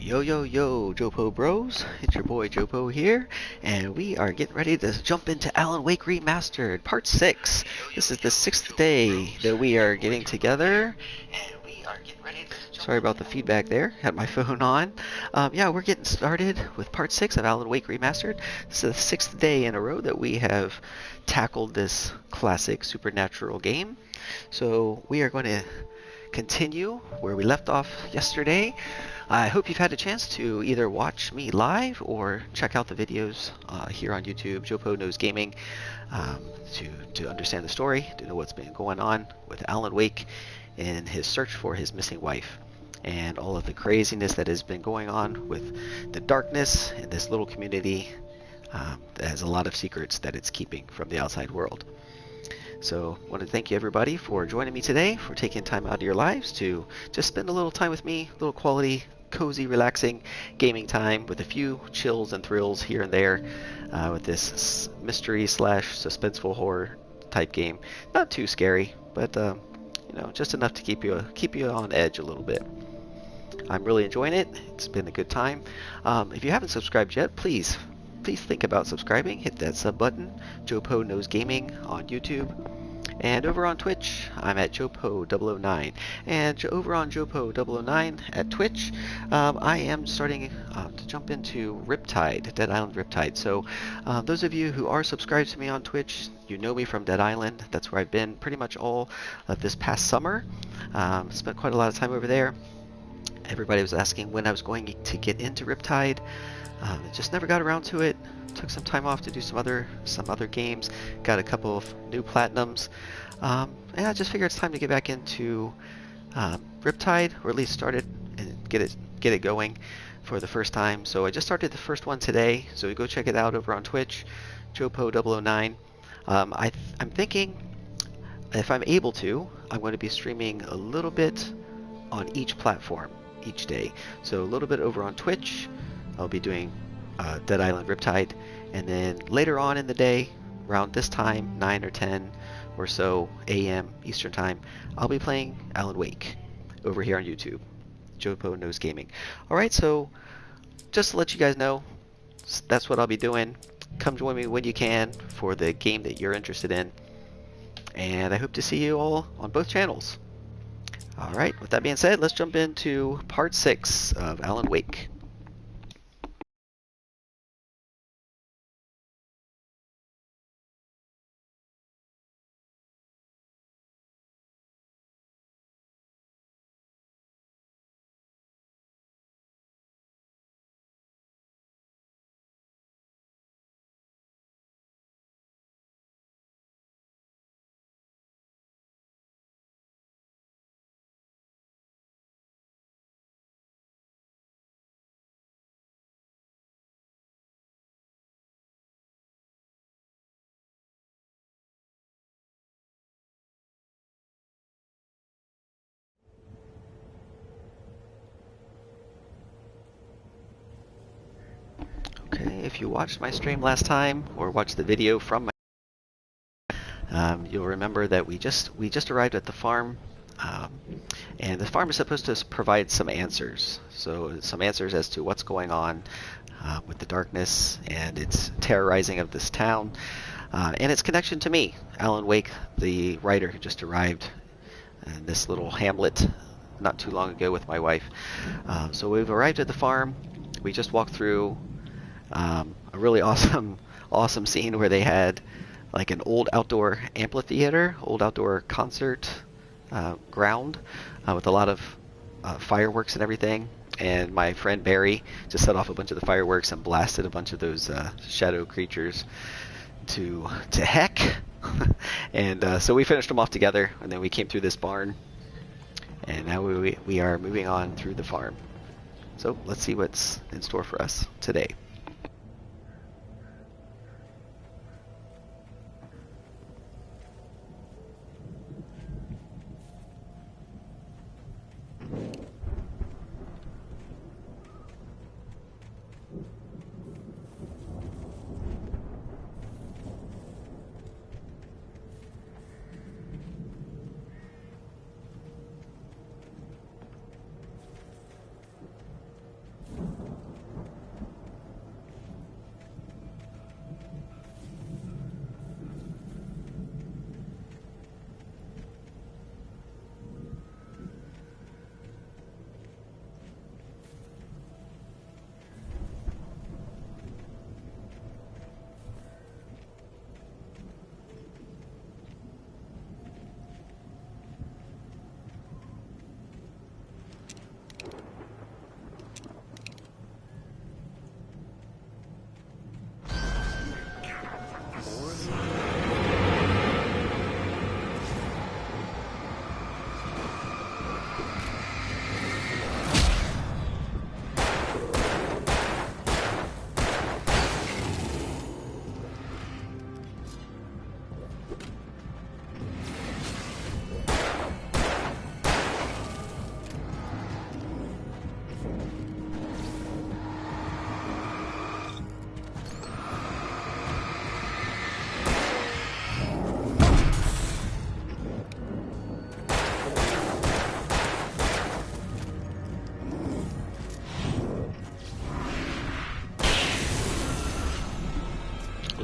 Yo, yo, yo, Jopo Bros. It's your boy Jopo here, and we are getting ready to jump into Alan Wake Remastered, Part 6. This is the 6th day that we are getting together. Sorry about the feedback there. Had my phone on. Yeah, we're getting started with Part 6 of Alan Wake Remastered. This is the 6th day in a row that we have tackled this classic supernatural game. So we are going to continue where we left off yesterday. I hope you've had a chance to either watch me live or check out the videos here on YouTube, Jopo Knows Gaming, to understand the story, to know what's been going on with Alan Wake in his search for his missing wife, and all of the craziness that has been going on with the darkness in this little community that has a lot of secrets that it's keeping from the outside world. So I want to thank you everybody for joining me today, for taking time out of your lives to just spend a little time with me, a little quality, cozy, relaxing gaming time with a few chills and thrills here and there with this mystery slash suspenseful horror type game. Not too scary, but you know, just enough to keep you on edge a little bit. I'm really enjoying it. It's been a good time. If you haven't subscribed yet, please think about subscribing. Hit that sub button. Jopo Knows Gaming on YouTube. And over on Twitch, I'm at Jopo009. And over on Jopo009 at Twitch, I am starting to jump into Riptide, Dead Island Riptide. So those of you who are subscribed to me on Twitch, you know me from Dead Island. That's where I've been pretty much all of this past summer. Spent quite a lot of time over there. Everybody was asking when I was going to get into Riptide. Just never got around to it. Took some time off to do some other games. Got a couple of new platinums. And I just figured it's time to get back into Riptide, or at least start it and get it going for the first time. So I just started the first one today. So go check it out over on Twitch, Jopo009. I'm thinking, if I'm able to, I'm going to be streaming a little bit on each platform each day. So a little bit over on Twitch. I'll be doing Dead Island Riptide, and then later on in the day, around this time, 9 or 10 or so a.m. Eastern Time, I'll be playing Alan Wake over here on YouTube. Jopo Knows Gaming. Alright, so just to let you guys know, that's what I'll be doing. Come join me when you can for the game that you're interested in, and I hope to see you all on both channels. Alright, with that being said, let's jump into Part 6 of Alan Wake. Okay, if you watched my stream last time or watched the video from my you'll remember that we just arrived at the farm, and the farm is supposed to provide some answers. So some answers as to what's going on with the darkness and its terrorizing of this town, and its connection to me, Alan Wake, the writer who just arrived in this little hamlet not too long ago with my wife. So we've arrived at the farm. We just walked through a really awesome scene where they had like an old outdoor amphitheater, old outdoor concert ground with a lot of fireworks and everything. And my friend Barry just set off a bunch of the fireworks and blasted a bunch of those shadow creatures to heck. And so we finished them off together, and then we came through this barn, and now we are moving on through the farm. So let's see what's in store for us today.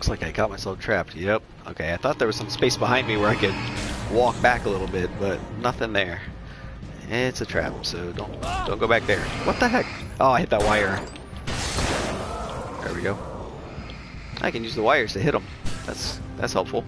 looks like I got myself trapped. Yep. Okay, I thought there was some space behind me where I could walk back a little bit, but nothing there. It's a trap, so don't go back there. What the heck? Oh, I hit that wire. There we go. I can use the wires to hit them. That's helpful.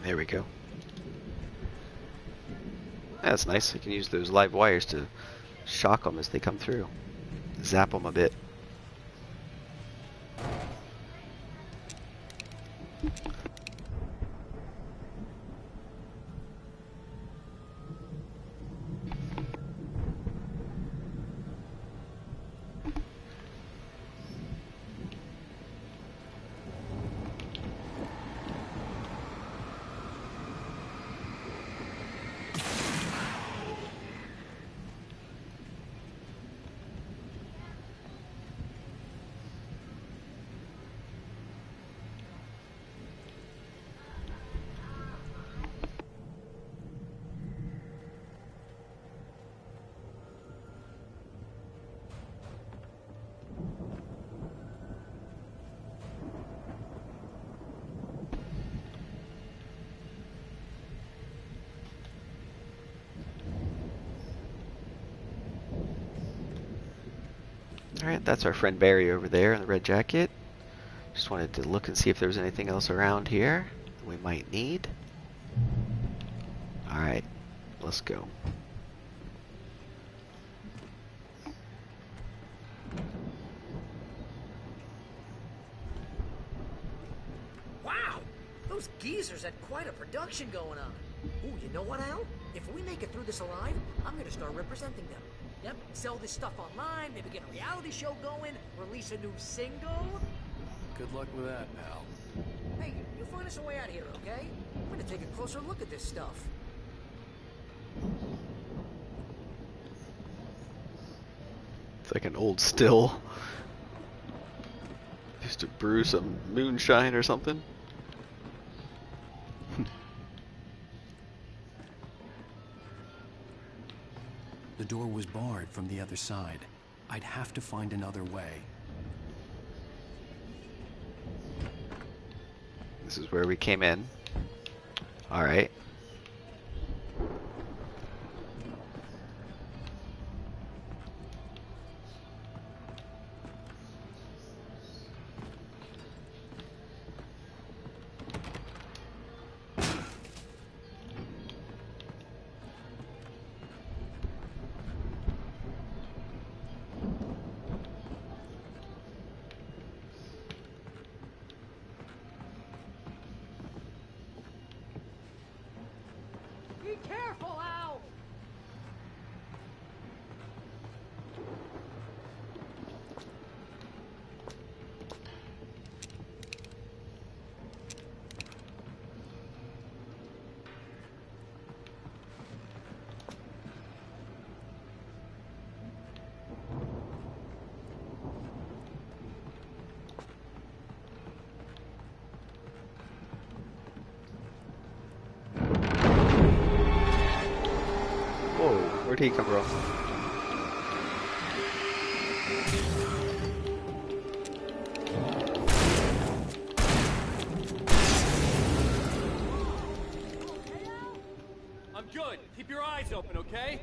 There we go. That's nice. I can use those live wires to shock them as they come through. Zap them a bit. Alright, that's our friend Barry over there in the red jacket. Just wanted to look and see if there was anything else around here we might need. Alright, let's go. Wow! Those geezers had quite a production going on. Ooh, you know what, Al? If we make it through this alive, I'm gonna start representing them. Yep, sell this stuff online, maybe get a reality show going, release a new single. Good luck with that, pal. Hey, you find us a way out of here, okay? I'm gonna take a closer look at this stuff. It's like an old still. Used to brew some moonshine or something. The door was barred from the other side. I'd have to find another way. This is where we came in. Alright. Be careful, Al! Whoa, where'd he come from? I'm good. Keep your eyes open, okay?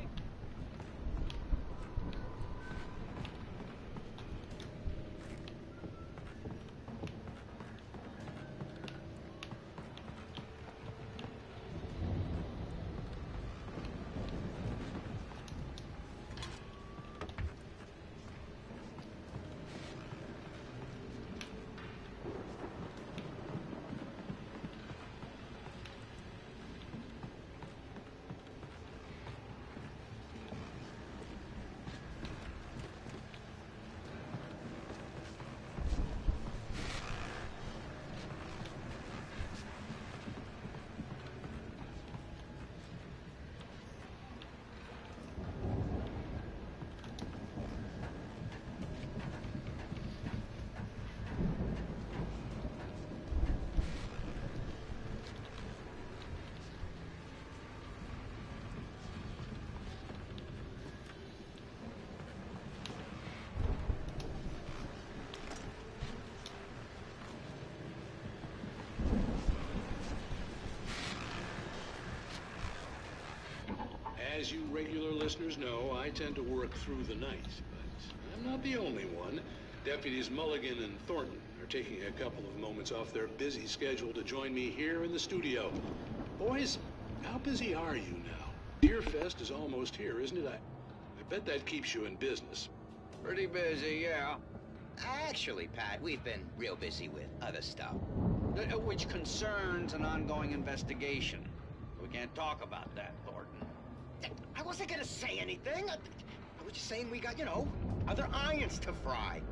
As you regular listeners know, I tend to work through the night, but I'm not the only one. Deputies Mulligan and Thornton are taking a couple of moments off their busy schedule to join me here in the studio. Boys, how busy are you now? Deerfest is almost here, isn't it? I bet that keeps you in business. Pretty busy, yeah. Actually, Pat, we've been real busy with other stuff. Which concerns an ongoing investigation. We can't talk about that, Thornton. I wasn't gonna say anything. I was just saying we got, other irons to fry.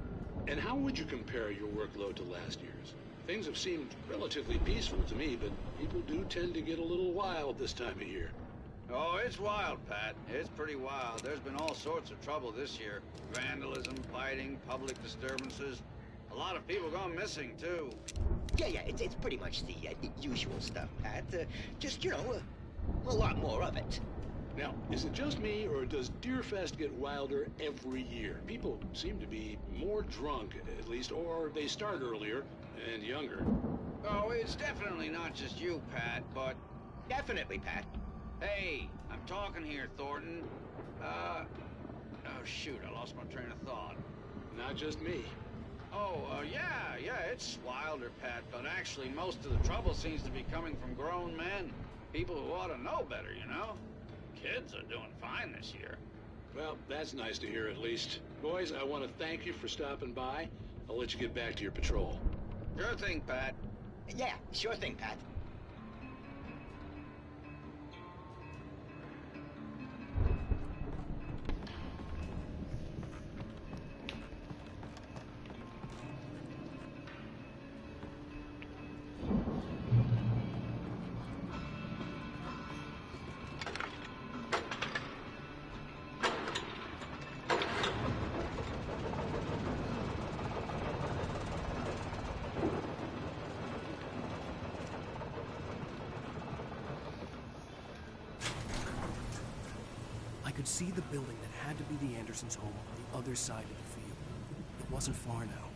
And how would you compare your workload to last year's? Things have seemed relatively peaceful to me, but people do tend to get a little wild this time of year. Oh, it's wild, Pat. It's pretty wild. There's been all sorts of trouble this year. Vandalism, fighting, public disturbances. A lot of people gone missing, too. Yeah, it's pretty much the usual stuff, Pat. Just, a lot more of it. Now, is it just me, or does Deerfest get wilder every year? People seem to be more drunk, at least, or they start earlier and younger. Oh, it's definitely not just you, Pat, but... Definitely, Pat. Hey, I'm talking here, Thornton. Oh, shoot, I lost my train of thought. Not just me. Yeah, it's wilder, Pat, but actually most of the trouble seems to be coming from grown men. People who ought to know better, Kids are doing fine this year. Well, that's nice to hear at least. Boys, I want to thank you for stopping by. I'll let you get back to your patrol. Sure thing, Pat. Yeah, sure thing, Pat. I could see the building that had to be the Andersons' home on the other side of the field. It wasn't far now.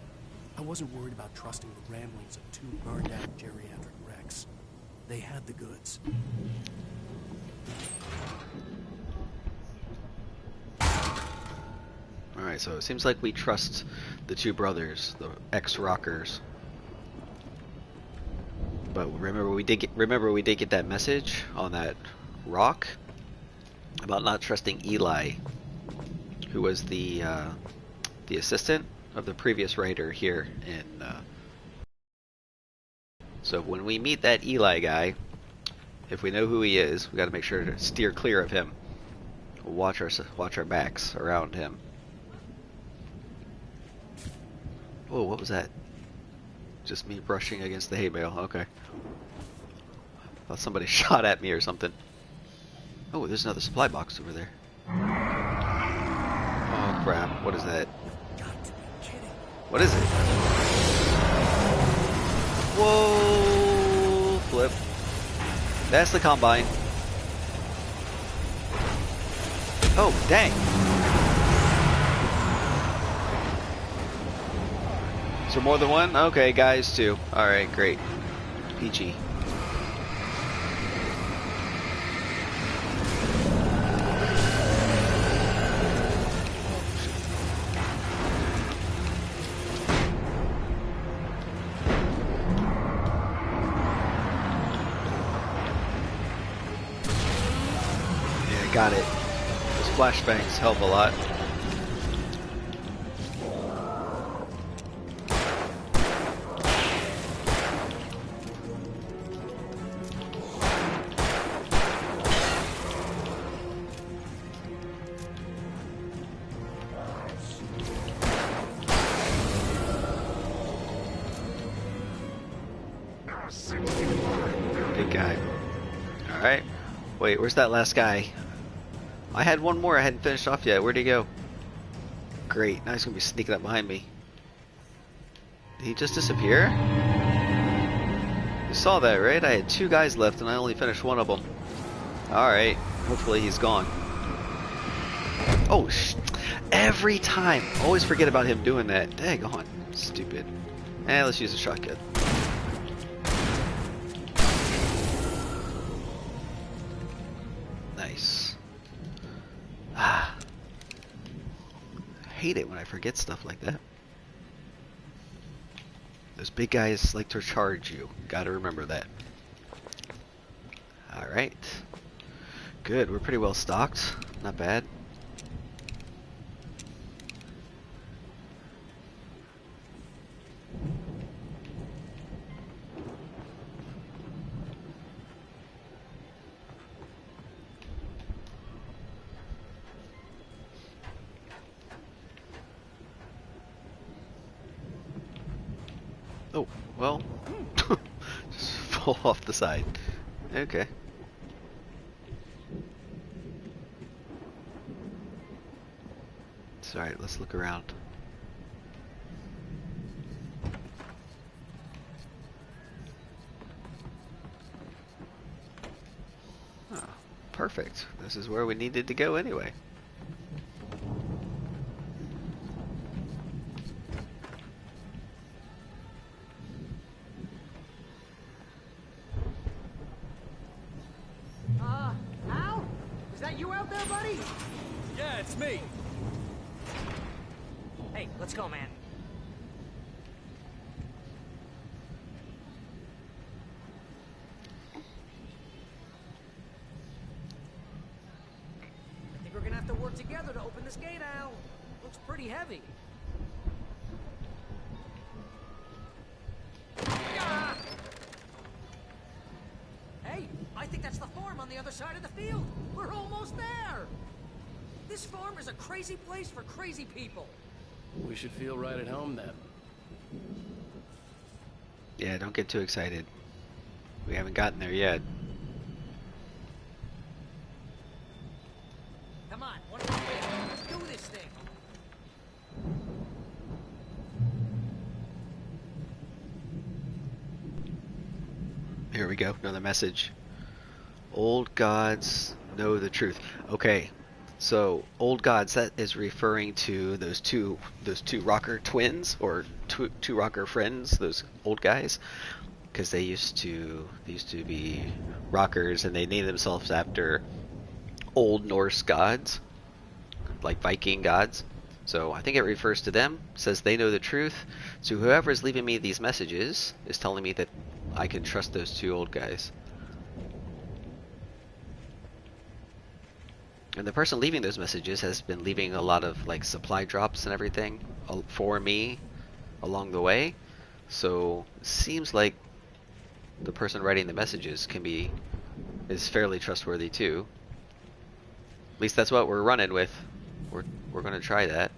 I wasn't worried about trusting the ramblings of two burned-out geriatric wrecks. They had the goods. Alright, so it seems like we trust the two brothers, the ex-rockers. But remember we did get that message on that rock about not trusting Eli, who was the assistant of the previous writer here in so when we meet that Eli guy, if we know who he is, we got to make sure to steer clear of him. Watch our backs around him. Oh, what was that? Just me brushing against the hay bale. Okay. Thought somebody shot at me or something. Oh, there's another supply box over there. Oh crap! What is that? What is it? Whoa! Flip. That's the combine. Oh, dang! Is there more than one? Okay, guys, two. Alright, great. Peachy. Yeah, got it. Those flashbangs help a lot. Good guy. Alright. Wait, where's that last guy? I had one more I hadn't finished off yet. Where'd he go? Great. Now he's going to be sneaking up behind me. Did he just disappear? You saw that, right? I had two guys left and I only finished one of them. Alright. Hopefully he's gone. Oh, every time. Always forget about him doing that. Dang on. Stupid. Let's use a shotgun. Nice. Ah, I hate it when I forget stuff like that. Those big guys like to charge you. Gotta remember that. Alright. Good, we're pretty well stocked. Not bad. Oh, well, just fall off the side. Okay. It's alright, let's look around. Oh, perfect. This is where we needed to go anyway. Al? Is that you out there, buddy? Yeah, it's me. Hey, let's go, man. I think we're gonna have to work together to open this gate, Al. Looks pretty heavy. Ah! Hey, I think that's the farm on the other side of the field. We're almost there. This farm is a crazy place for crazy people. We should feel right at home then. Yeah, don't get too excited. We haven't gotten there yet. Come on, one more way. Let's do this thing. Here we go, another message. Old gods know the truth. Okay, so old gods, that is referring to those two rocker twins, or two rocker friends, those old guys, because they used to be rockers, and they named themselves after Old Norse gods, like Viking gods. So I think it refers to them. It says they know the truth. So whoever is leaving me these messages is telling me that I can trust those two old guys. And the person leaving those messages has been leaving a lot of like supply drops and everything for me along the way. So it seems like the person writing the messages is fairly trustworthy too. At least that's what we're running with. We're gonna try that.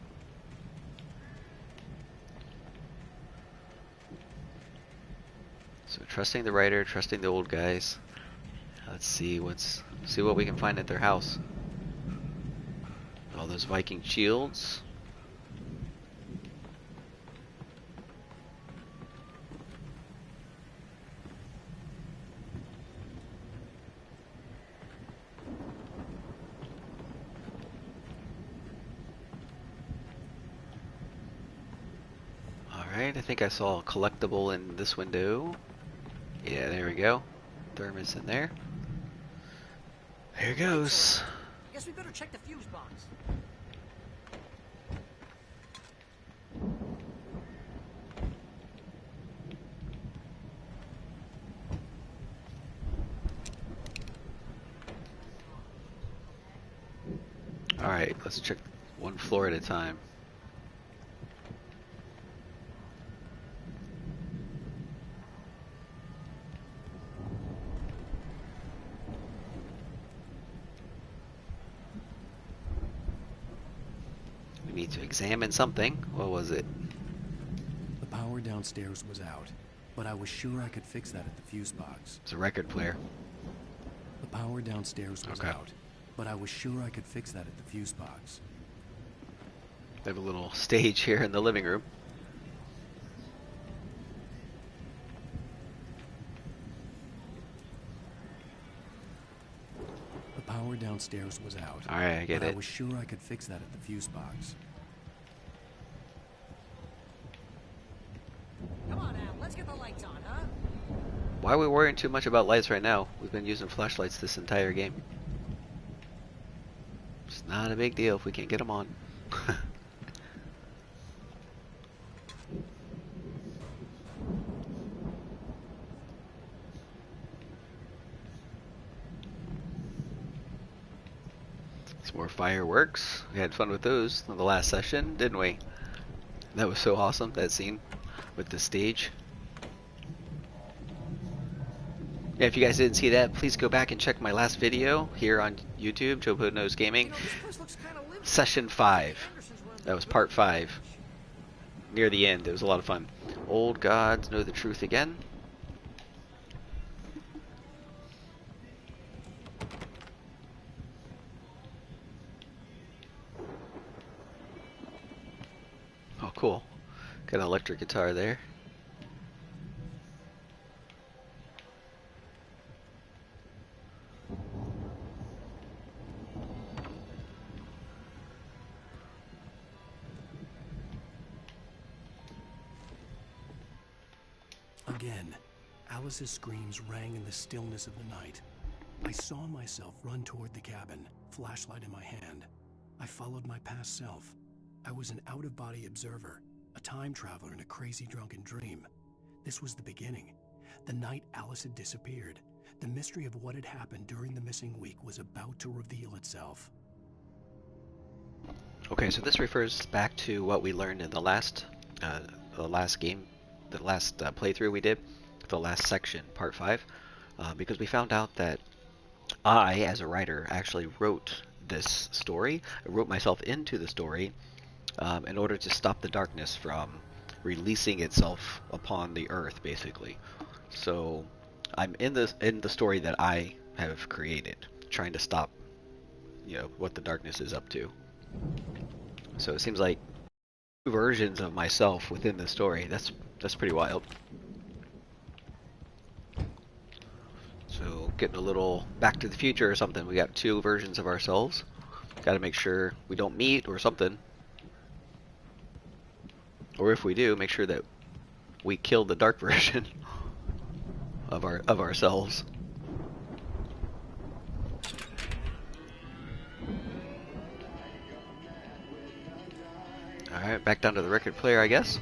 So trusting the writer, trusting the old guys. Let's see what we can find at their house. All those Viking shields. Alright, I think I saw a collectible in this window. Yeah, there we go. Thermos in there. Here goes. Guess we better check the fuse box. Alright, let's check one floor at a time. We need to examine something. What was it? The power downstairs was out, but I was sure I could fix that at the fuse box. It's a record player. The power downstairs was Okay. out, but I was sure I could fix that at the fuse box. They have a little stage here in the living room. The power downstairs was out. Alright, I get but it. I was sure I could fix that at the fuse box. Come on, Al, let's get the lights on, huh? Why are we worrying too much about lights right now? We've been using flashlights this entire game. It's not a big deal if we can't get them on. Some more fireworks. We had fun with those in the last session, didn't we? That was so awesome, that scene with the stage. Yeah, if you guys didn't see that, please go back and check my last video here on YouTube, Jopo Knows Gaming. You know, this place looks kind of lived. Session 5. That was part 5. Near the end, it was a lot of fun. Old gods know the truth again. Oh, cool. Got an electric guitar there. Again, Alice's screams rang in the stillness of the night. I saw myself run toward the cabin, flashlight in my hand. I followed my past self. I was an out-of-body observer, a time traveler in a crazy drunken dream. This was the beginning. The night Alice had disappeared. The mystery of what had happened during the missing week was about to reveal itself. Okay, so this refers back to what we learned in the last game, the last playthrough we did, the last section, part 5, because we found out that I, as a writer, actually wrote this story. I wrote myself into the story in order to stop the darkness from releasing itself upon the earth, basically. So I'm in the story that I have created, trying to stop, what the darkness is up to. So it seems like two versions of myself within the story. That's pretty wild. So getting a little Back to the Future or something. We got two versions of ourselves. Got to make sure we don't meet or something. Or if we do, make sure that we kill the dark version of ourselves. Alright, back down to the record player, I guess.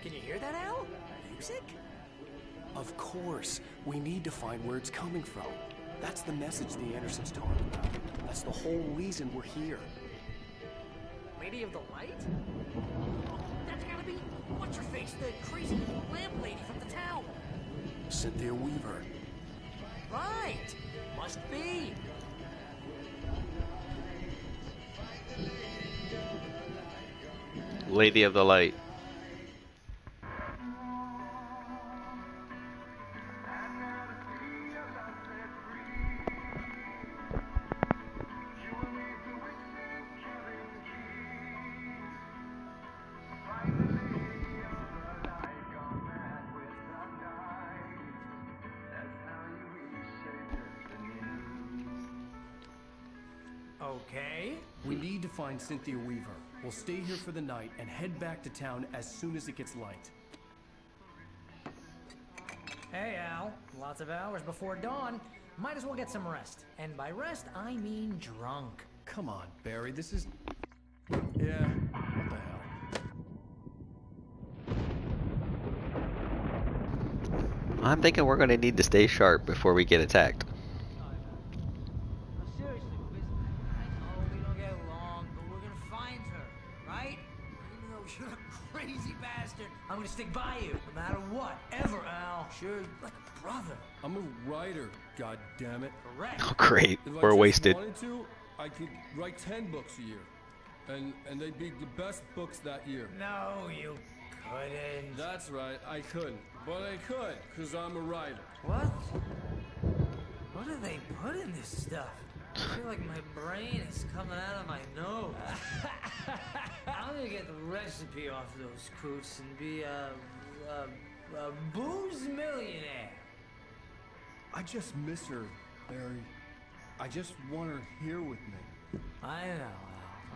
Can you hear that, Al? Music? Of course, we need to find where it's coming from. That's the message the Andersons talked about. That's the whole reason we're here. Lady of the Light? That's gotta be what's-her-face, the crazy lamp lady from the town. Cynthia Weaver. Right. Must be. Lady of the Light. Okay. We need to find Cynthia Weaver. We'll stay here for the night and head back to town as soon as it gets light. Hey, Al. Lots of hours before dawn. Might as well get some rest. And by rest, I mean drunk. Come on, Barry, this is... Yeah, what the hell? I'm thinking we're going to need to stay sharp before we get attacked. Seriously, I know we don't get along, but we're gonna find her, right? Even though you're a crazy bastard, I'm gonna stick by you, no matter what, ever, Al. Sure, like a brother. I'm a writer, goddammit. Correct. Oh, great. If I We're just wasted. wanted to, I could write 10 books a year. And they'd be the best books that year. No, you couldn't. That's right, I couldn't. But I could, because I'm a writer. What? What do they put in this stuff? I feel like my brain is coming out of my nose. I'm gonna get the recipe off those coots and be a booze millionaire. I just miss her, Barry. I just want her here with me. I know,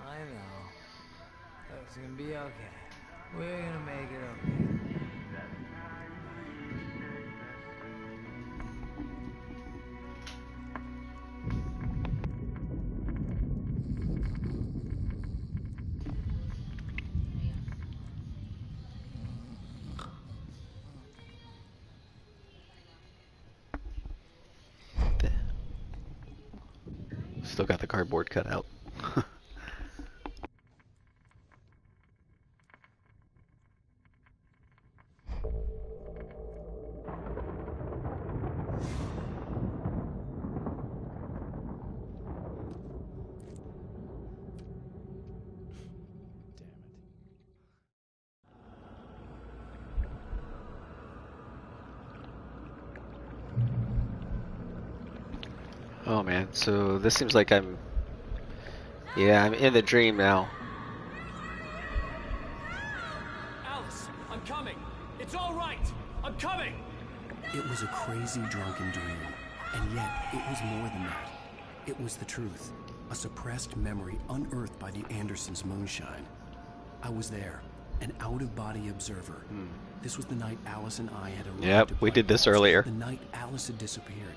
Al. I know. It's gonna be okay. We're gonna make it okay. Still got the cardboard cut out. Oh man, so this seems like I'm in the dream now. Alice, I'm coming. It's all right. I'm coming. It was a crazy drunken dream, and yet it was more than that. It was the truth, a suppressed memory unearthed by the Andersons' moonshine. I was there, an out-of-body observer. This was the night Alice and I had arrived. Yep, at we did this Black Box, earlier. The night Alice had disappeared.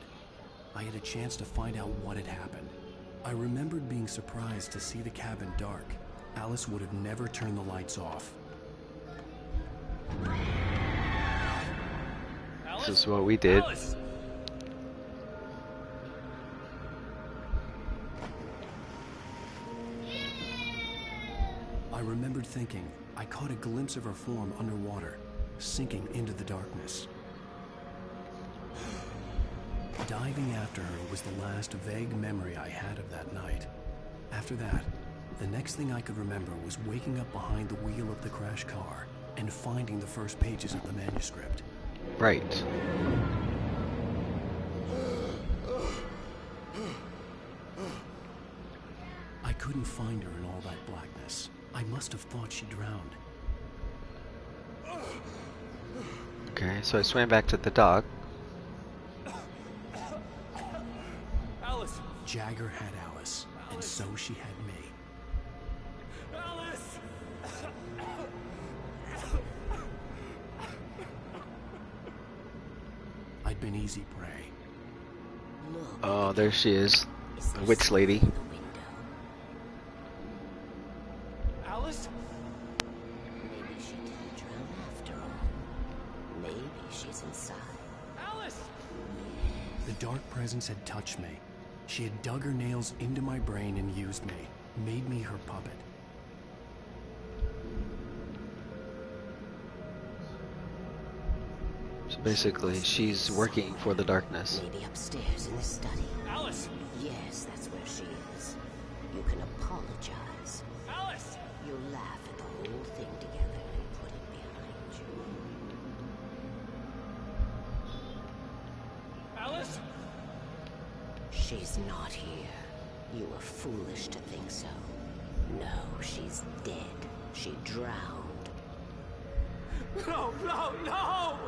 I had a chance to find out what had happened. I remembered being surprised to see the cabin dark. Alice would have never turned the lights off. This is what we did. Alice! I remembered thinking I caught a glimpse of her form underwater, sinking into the darkness. Diving after her was the last vague memory I had of that night. After that, the next thing I could remember was waking up behind the wheel of the crash car and finding the first pages of the manuscript. Right. I couldn't find her in all that blackness. I must have thought she drowned. Okay, so I swam back to the dock. Alice! Jagger had Alice, and so she had me. Alice! I'd been easy prey. Oh, there she is. The witch lady. Alice? Maybe she didn't drown after all. Maybe she's inside. Alice! The dark presence had touched me. She had dug her nails into my brain and used me, made me her puppet. So basically, she's working for the darkness. Maybe upstairs in the study. Alice! Yes, that's where she is. You can apologize. Alice! You'll laugh at the whole thing together and put it behind you. Alice? She's not here. You were foolish to think so. No, she's dead. She drowned. No, no, no!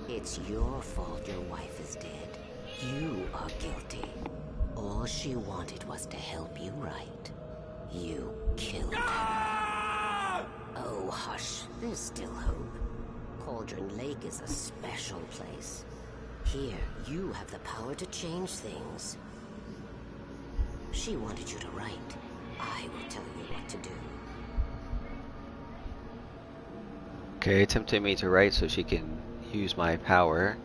It's your fault your wife is dead. You are guilty. All she wanted was to help you right. You killed her. Ah! Oh, hush. There's still hope. Cauldron Lake is a special place. Here, you have the power to change things. She wanted you to write. I will tell you what to do. Okay, tempting me to write so she can use my power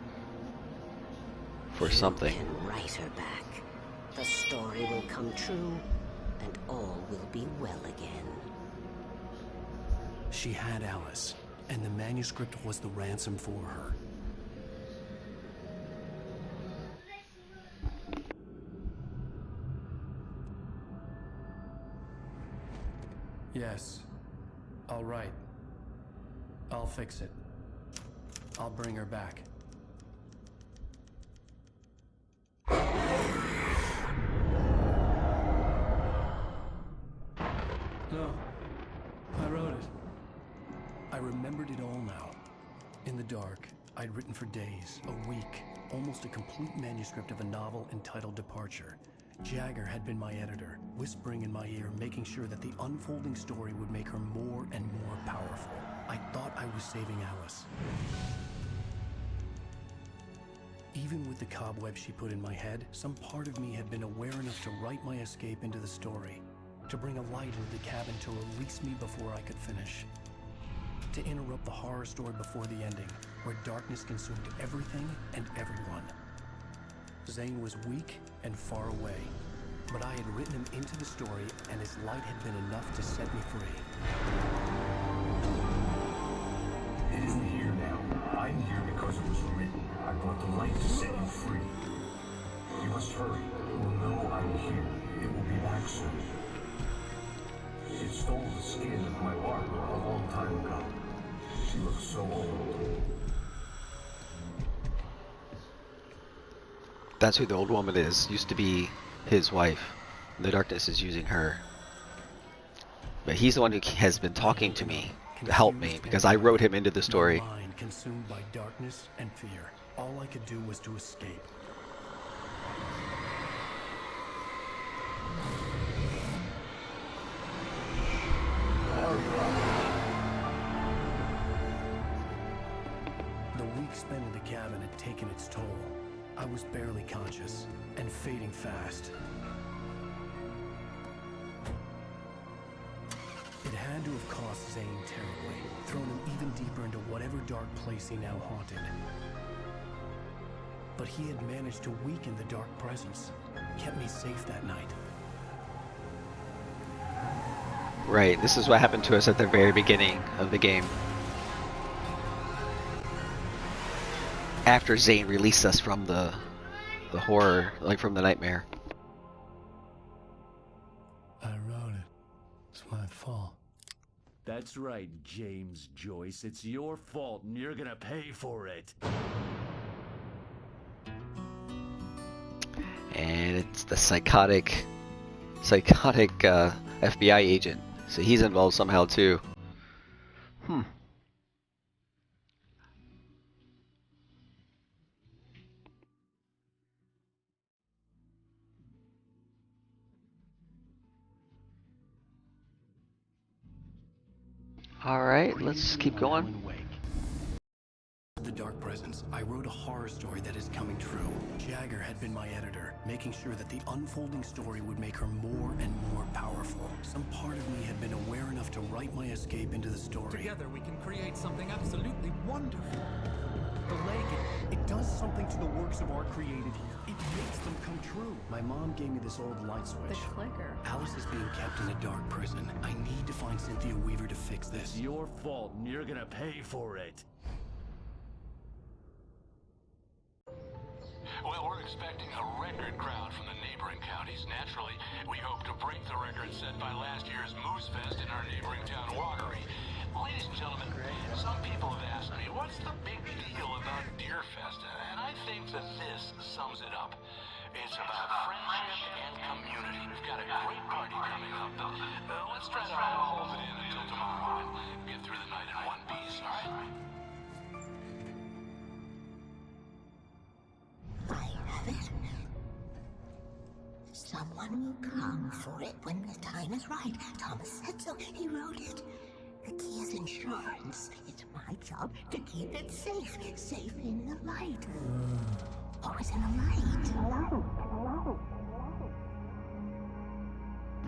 for something. You can write her back. The story will come true, and all will be well again. She had Alice, and the manuscript was the ransom for her. Yes, I'll write. I'll fix it. I'll bring her back. No, I wrote it. I remembered it all now. In the dark, I'd written for days, a week, almost a complete manuscript of a novel entitled Departure. Jagger had been my editor, whispering in my ear, making sure that the unfolding story would make her more and more powerful. I thought I was saving Alice. Even with the cobweb she put in my head, some part of me had been aware enough to write my escape into the story, to bring a light into the cabin to release me before I could finish, to interrupt the horror story before the ending, where darkness consumed everything and everyone. Zane was weak and far away, But I had written him into the story, and his light had been enough to set me free. It isn't here now. I'm here because it was written. I brought the light to set you free. You must hurry. It will know I'm here. It will be back soon. It stole the skin of my Barbara a long time ago. She looks so old. That's who the old woman is. Used to be his wife. The darkness is using her. But he's the one who has been talking to me to help me because I wrote him into the story. My mind consumed by darkness and fear. All I could do was to escape. The week spent in the cabin had taken its toll. I was barely conscious and fading fast. It had to have cost Zane terribly, thrown him even deeper into whatever dark place he now haunted. But he had managed to weaken the dark presence, kept me safe that night. Right, this is what happened to us at the very beginning of the game. After Zane released us from the horror, like from the nightmare. I wrote it. It's my fault. That's right, James Joyce. It's your fault, and you're gonna pay for it. And it's the psychotic FBI agent. So he's involved somehow too. Alright, let's keep going. The dark presence. I wrote a horror story that is coming true. Jagger had been my editor, making sure that the unfolding story would make her more and more powerful. Some part of me had been aware enough to write my escape into the story. Together we can create something absolutely wonderful. The lake, it does something to the works of art created here. It makes them come true. My mom gave me this old light switch. The clicker. Alice is being kept in a dark prison. I need to find Cynthia Weaver to fix this. It's your fault, and you're gonna pay for it. Well, we're expecting a record crowd from the neighboring counties. Naturally, we hope to break the record set by last year's Moose Fest in our neighboring town, Watery. Ladies and gentlemen, some people have asked me, what's the big deal about Deer Fest? And I think that this sums it up. It's about friendship and community. We've got a great party coming up. Let's try to hold it in until tomorrow and get through the night in one piece, all right? I have it. Someone will come for it when the time is right. Thomas said so. He wrote it. The key is insurance. It's my job to keep it safe. Safe in the light. Always in the light.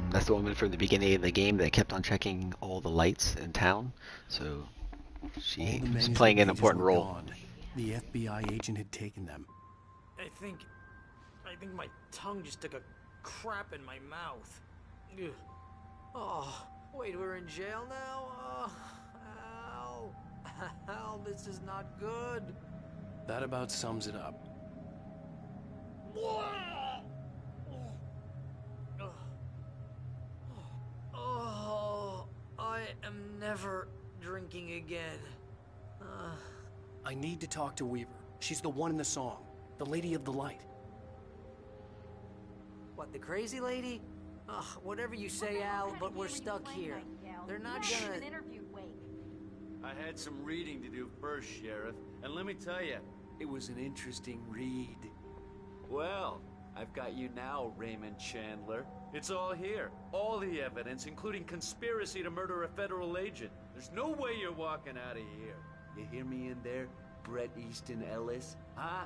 That's the woman from the beginning of the game that kept on checking all the lights in town. So she was playing an important role. Gone. The FBI agent had taken them. I think my tongue just took a crap in my mouth. Ugh. Oh, wait, we're in jail now? Oh, ow. Ow, this is not good. That about sums it up. Oh, I am never drinking again. I need to talk to Weaver. She's the one in the song. The Lady of the Light. What, the crazy lady? Ugh, whatever you say, Al, but we're stuck here. They're not gonna... I had some reading to do first, Sheriff, and let me tell you, it was an interesting read. Well, I've got you now, Raymond Chandler. It's all here. All the evidence, including conspiracy to murder a federal agent. There's no way you're walking out of here. You hear me in there, Bret Easton Ellis? Huh?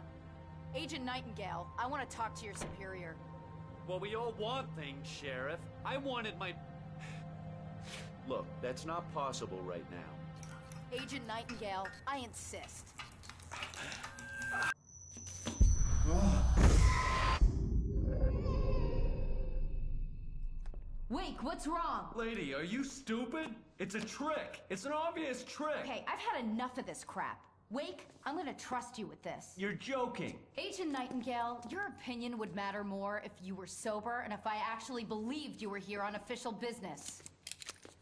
Agent Nightingale, I want to talk to your superior. Well, we all want things, Sheriff. I wanted my... Look, that's not possible right now. Agent Nightingale, I insist. Wake, what's wrong? Lady, are you stupid? It's a trick. It's an obvious trick. Okay, I've had enough of this crap. Wake, I'm gonna trust you with this. You're joking. Agent Nightingale, your opinion would matter more if you were sober and if I actually believed you were here on official business.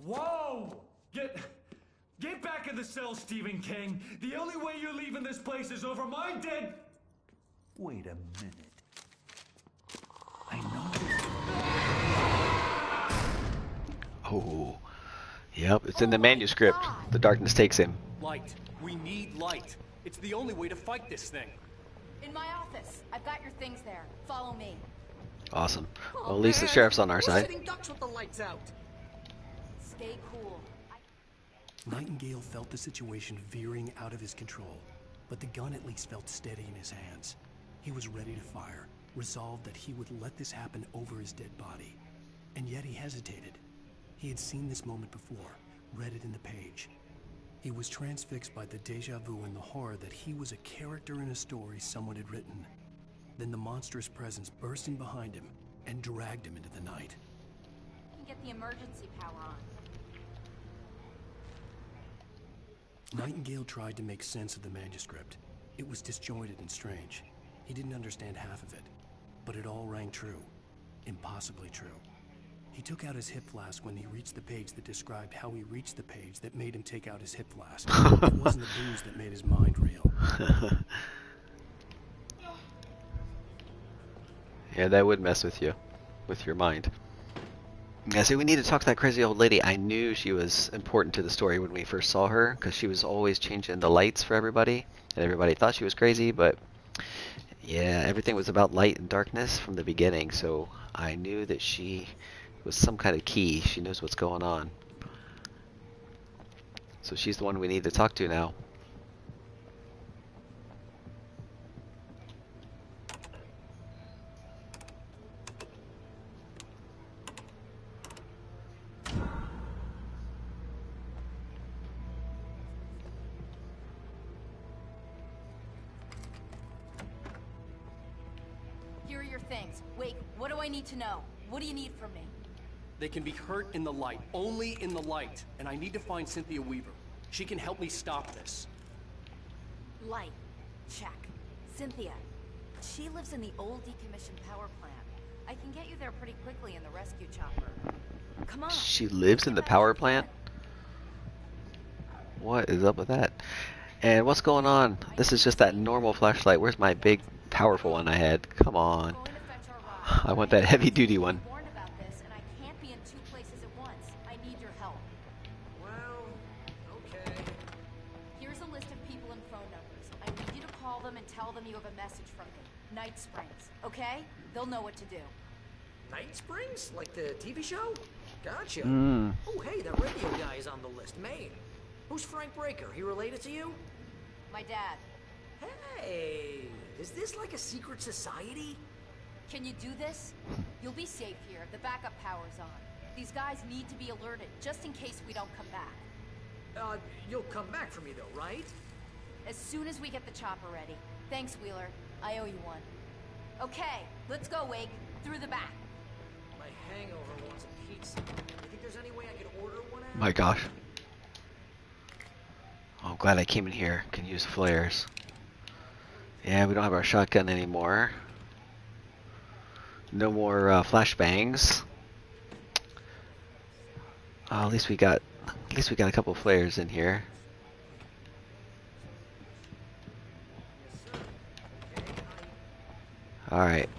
Whoa! Get back in the cell, Stephen King. The only way you're leaving this place is over my dead... Wait a minute. I know. Oh, yep, it's in the manuscript. The darkness takes him. Light. We need light. It's the only way to fight this thing. In my office. I've got your things there. Follow me. Awesome. Well, at least the sheriff's on our We're side. sitting ducks with the lights out. Stay cool. Nightingale felt the situation veering out of his control, but the gun at least felt steady in his hands. He was ready to fire, resolved that he would let this happen over his dead body. And yet he hesitated. He had seen this moment before, read it in the page. He was transfixed by the deja vu and the horror that he was a character in a story someone had written. Then the monstrous presence burst in behind him and dragged him into the night. You can get the emergency power on. Nightingale tried to make sense of the manuscript. It was disjointed and strange. He didn't understand half of it, but it all rang true. Impossibly true. He took out his hip flask when he reached the page that described how he reached the page that made him take out his hip flask. It wasn't the booze that made his mind reel. Yeah, that would mess with you, with your mind. Yeah, see, we need to talk to that crazy old lady. I knew she was important to the story when we first saw her, because she was always changing the lights for everybody, and everybody thought she was crazy, but yeah, everything was about light and darkness from the beginning, so I knew that she was some kind of key. She knows what's going on. So she's the one we need to talk to now. Here are your things. Wait, what do I need to know? What do you need from me? They can be hurt in the light, only in the light. And I need to find Cynthia Weaver. She can help me stop this. Light. Check. Cynthia. She lives in the old decommissioned power plant. I can get you there pretty quickly in the rescue chopper. Come on. She lives in the power plant? What is up with that? And what's going on? This is just that normal flashlight. Where's my big, powerful one I had? Come on. I want that heavy duty one. Tell them you have a message from me. Night Springs, okay? They'll know what to do. Night Springs? Like the TV show? Gotcha. Mm. Oh, hey, that radio guy is on the list. Maine. Who's Frank Breaker? He related to you? My dad. Hey, is this like a secret society? Can you do this? You'll be safe here. The backup power's on. These guys need to be alerted, just in case we don't come back. You'll come back for me though, right? As soon as we get the chopper ready. Thanks, Wheeler. I owe you one. Okay, let's go, Wake. Through the back. My hangover wants a pizza. You think there's any way I could order one out? My gosh. Oh, I'm glad I came in here. Can use flares. Yeah, we don't have our shotgun anymore. No more flashbangs. At least we got a couple flares in here. All right.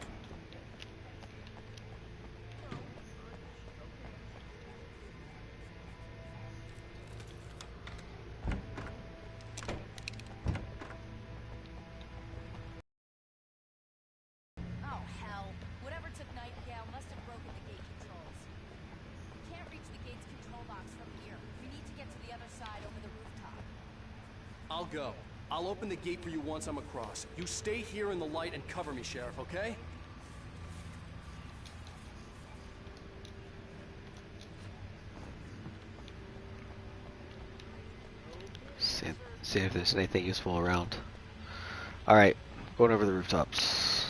Oh, hell. Whatever took Nightingale must have broken the gate controls. We can't reach the gate's control box from here. We need to get to the other side over the rooftop. I'll go. I'll open the gate for you once I'm across. You stay here in the light and cover me, Sheriff, okay? See if there's anything useful around. Alright, going over the rooftops.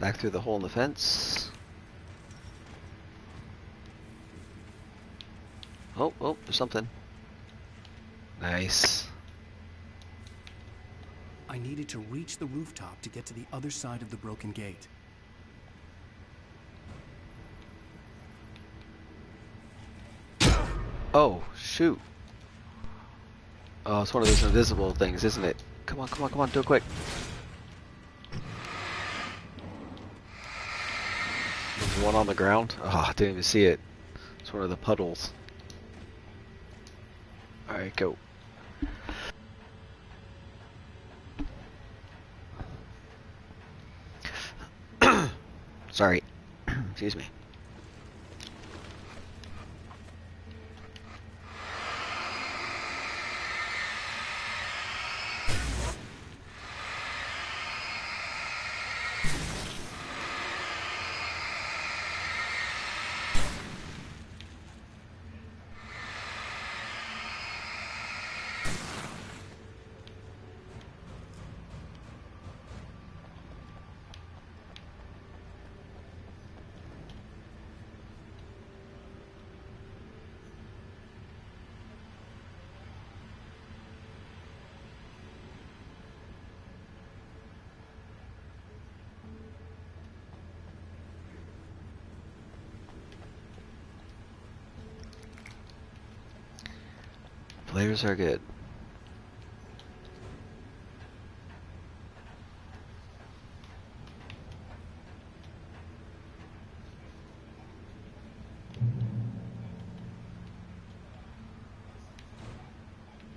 Back through the hole in the fence. Oh, oh, there's something. Nice. I needed to reach the rooftop to get to the other side of the broken gate. Oh, shoot. Oh, it's one of those invisible things, isn't it? Come on, come on, come on, do it quick. There's one on the ground. Oh, I didn't even see it. It's one of the puddles. Alright, go. Sorry. Excuse me. Flavors are good.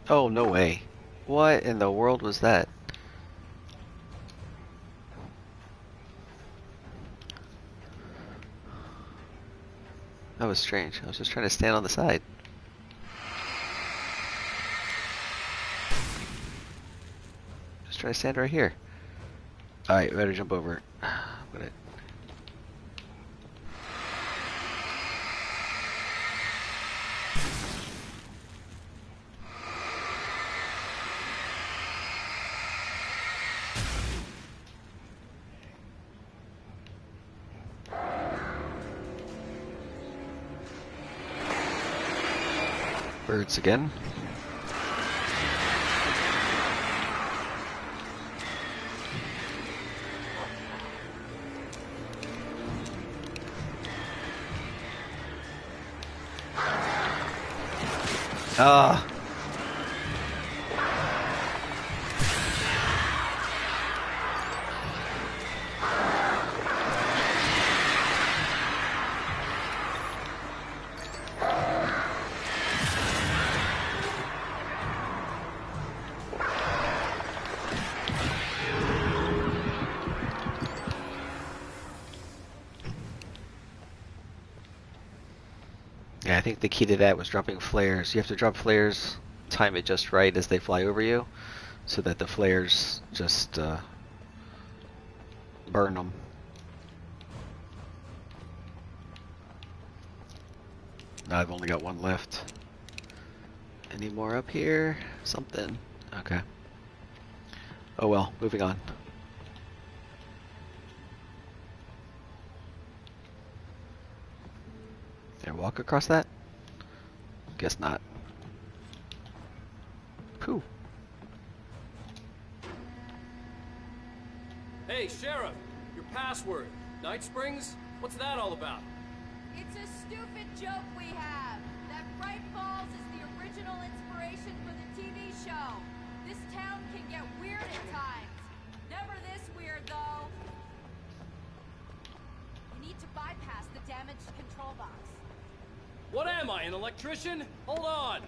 Oh, no way. What in the world was that? That was strange. I was just trying to stand on the side. Just trying to stand right here. Alright, we better jump over. I'm gonna... Birds again. Ah. Yeah, I think the key to that was dropping flares. You have to drop flares, time it just right as they fly over you, so that the flares just burn them. Now I've only got one left. Any more up here? Something. Okay. Oh well, moving on. Can I walk across that? Guess not. Pooh. Hey, Sheriff! Your password. Night Springs? What's that all about? It's a stupid joke we have. That Bright Falls is the original inspiration for the TV show. This town can get weird at times. Never this weird, though. You need to bypass the damaged control box. What am I, an electrician? Hold on!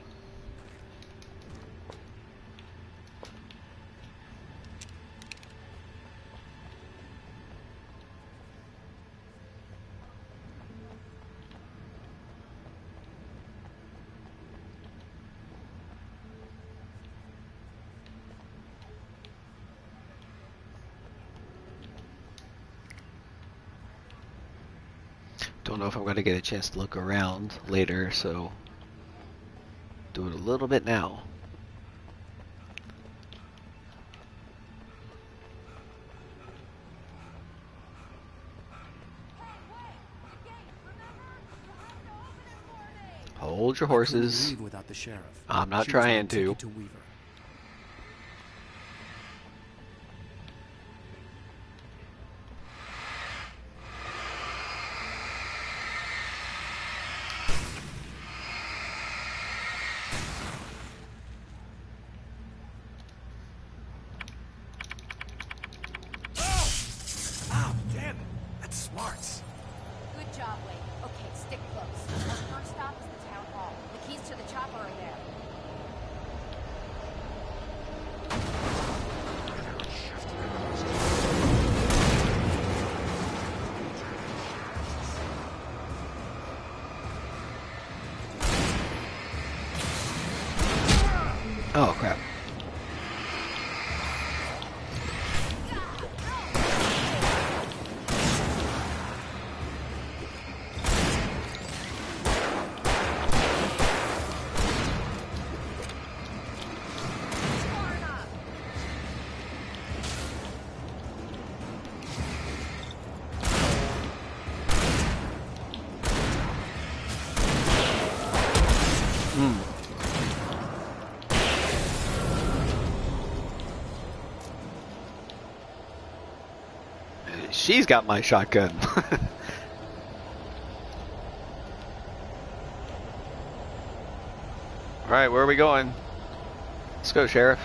Don't know if I'm going to get a chance to look around later, so do it a little bit now. Hold your I couldn't horses. leave without the sheriff. I'm not She was trying my to. ticket to Weaver. Oh, damn it. That's smarts. Good job, Wade. Okay, stick close. Our first stop is the town hall. The keys to the chopper are there. Oh, crap. She's got my shotgun. Alright, where are we going? Let's go, Sheriff.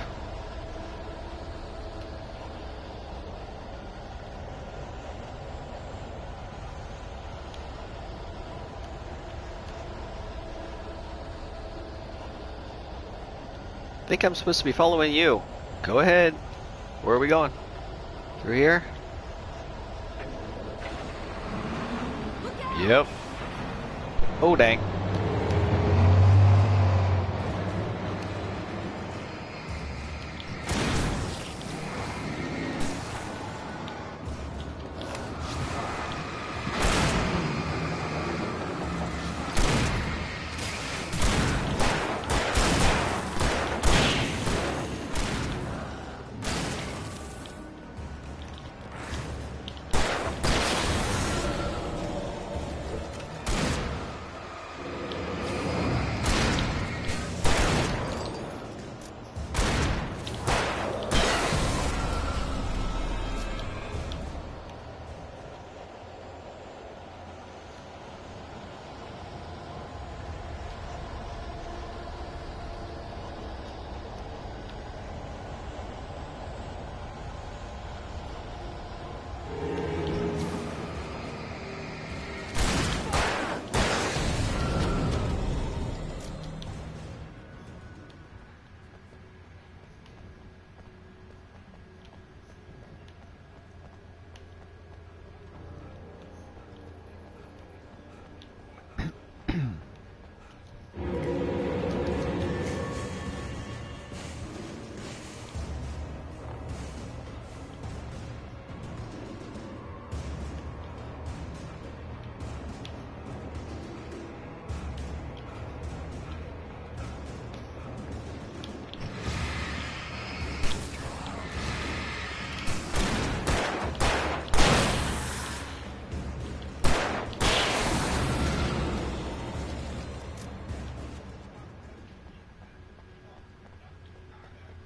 I think I'm supposed to be following you. Go ahead. Where are we going? Through here? Yep. Oh, dang.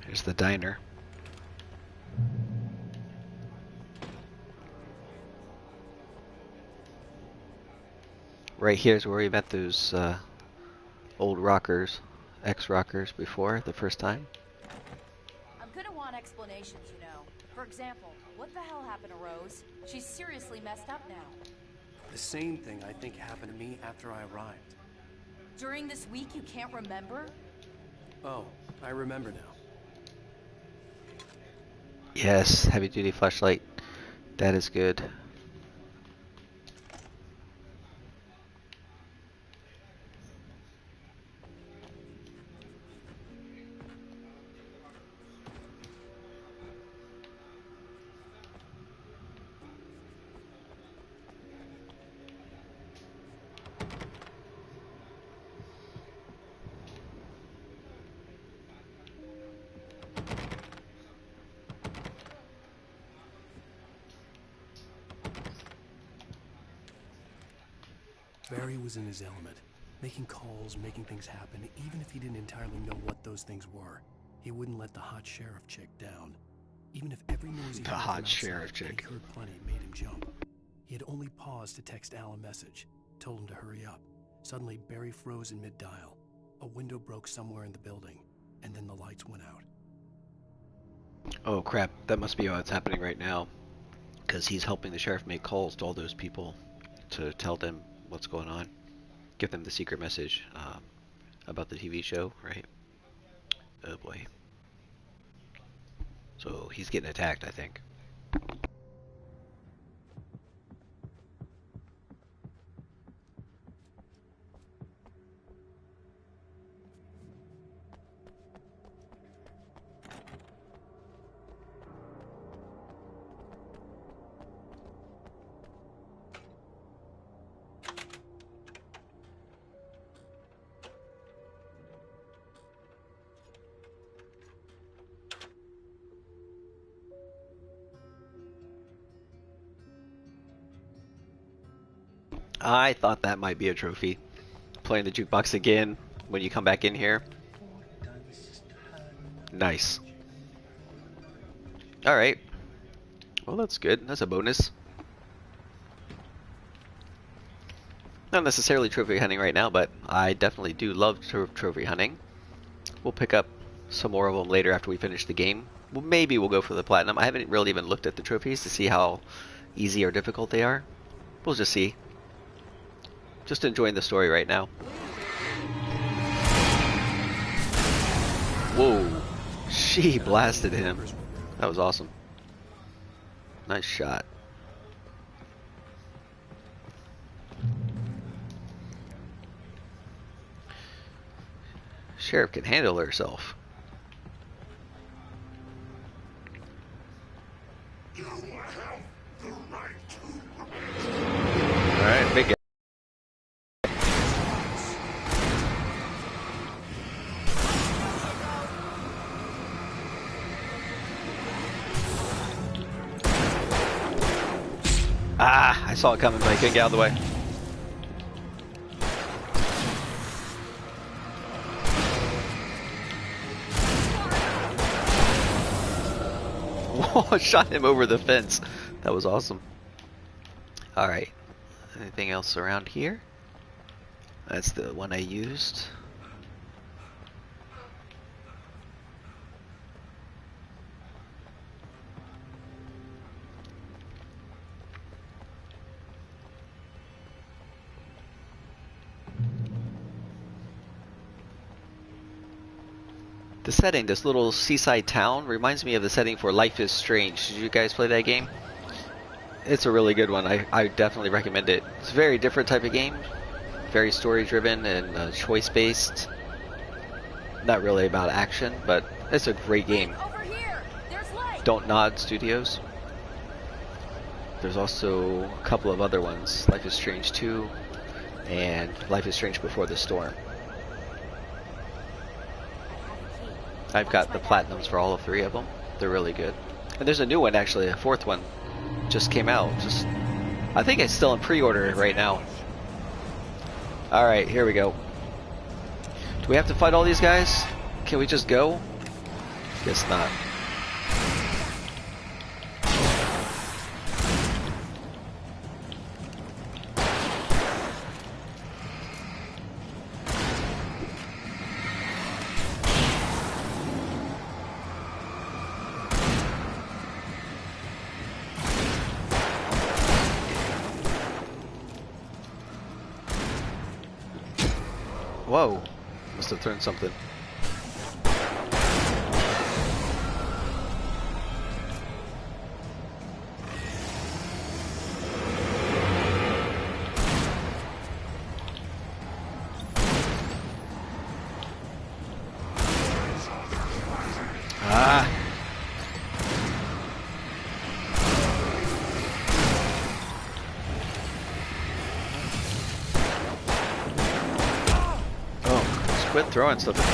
Here's the diner. Right here's where we met those old rockers, ex-rockers before, the first time. I'm gonna want explanations, you know. For example, what the hell happened to Rose? She's seriously messed up now. The same thing I think happened to me after I arrived. During this week, you can't remember? Oh, I remember now. Yes, heavy-duty flashlight. That is good. Barry was in his element. Making calls, making things happen, even if he didn't entirely know what those things were. He wouldn't let the hot sheriff chick down. Even if every noise he The heard hot from outside, sheriff and chick. he heard plenty, made him jump. He had only paused to text Al a message, told him to hurry up. Suddenly, Barry froze in mid-dial. A window broke somewhere in the building, and then the lights went out. Oh crap, that must be what's happening right now. Because he's helping the sheriff make calls to all those people to tell them what's going on. Give them the secret message about the TV show, right? Oh boy. So he's getting attacked, I think. I thought that might be a trophy. Playing the jukebox again when you come back in here. Nice. Alright. Well, that's good. That's a bonus. Not necessarily trophy hunting right now, but I definitely do love trophy hunting. We'll pick up some more of them later after we finish the game. Well, maybe we'll go for the platinum. I haven't really even looked at the trophies to see how easy or difficult they are. We'll just see. Just enjoying the story right now. Whoa. She blasted him. That was awesome. Nice shot. Sheriff can handle herself. Alright, big guy. Ah, I saw it coming, but I couldn't get out of the way. Whoa, shot him over the fence. That was awesome. Alright. Anything else around here? That's the one I used. The setting, this little seaside town, reminds me of the setting for Life is Strange. Did you guys play that game? It's a really good one. I definitely recommend it. It's a very different type of game. Very story driven and choice based. Not really about action, but it's a great game. Don't Nod Studios. There's also a couple of other ones. Life is Strange 2 and Life is Strange Before the Storm. I've got the platinums for all of 3 of them. They're really good. And there's a new one, actually, a 4th one. Just came out. I think it's still in pre-order right now. Alright, here we go. Do we have to fight all these guys? Can we just go? Guess not. Whoa, must have turned something. Ah. Quit throwing stuff at me.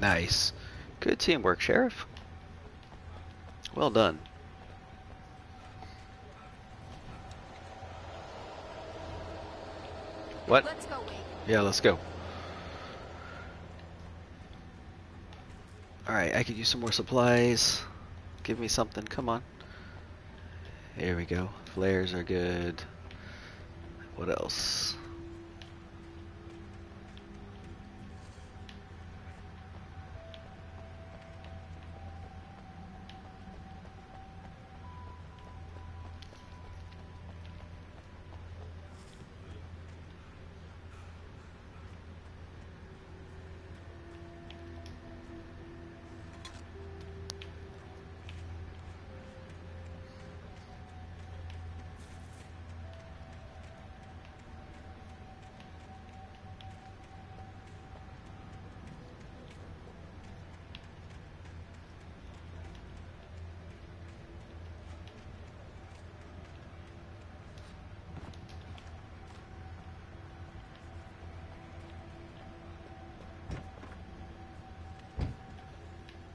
Nice. Good teamwork, Sheriff. Well done. What? Let's go, Wade. Yeah, let's go. Alright, I could use some more supplies. Give me something, come on. Here we go. Flares are good. What else?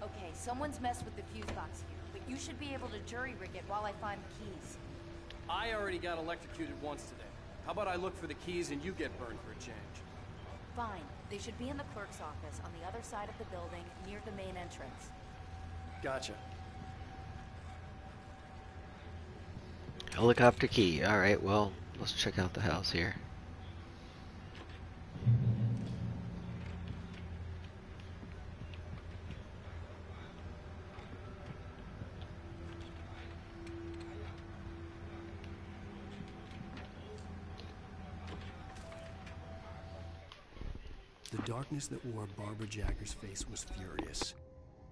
Okay, someone's messed with the fuse box here, but you should be able to jury rig it while I find the keys. I already got electrocuted once today. How about I look for the keys and you get burned for a change? Fine. They should be in the clerk's office on the other side of the building, near the main entrance. Gotcha. Helicopter key. Alright, well, let's check out the house here. The darkness that wore Barbara Jagger's face was furious.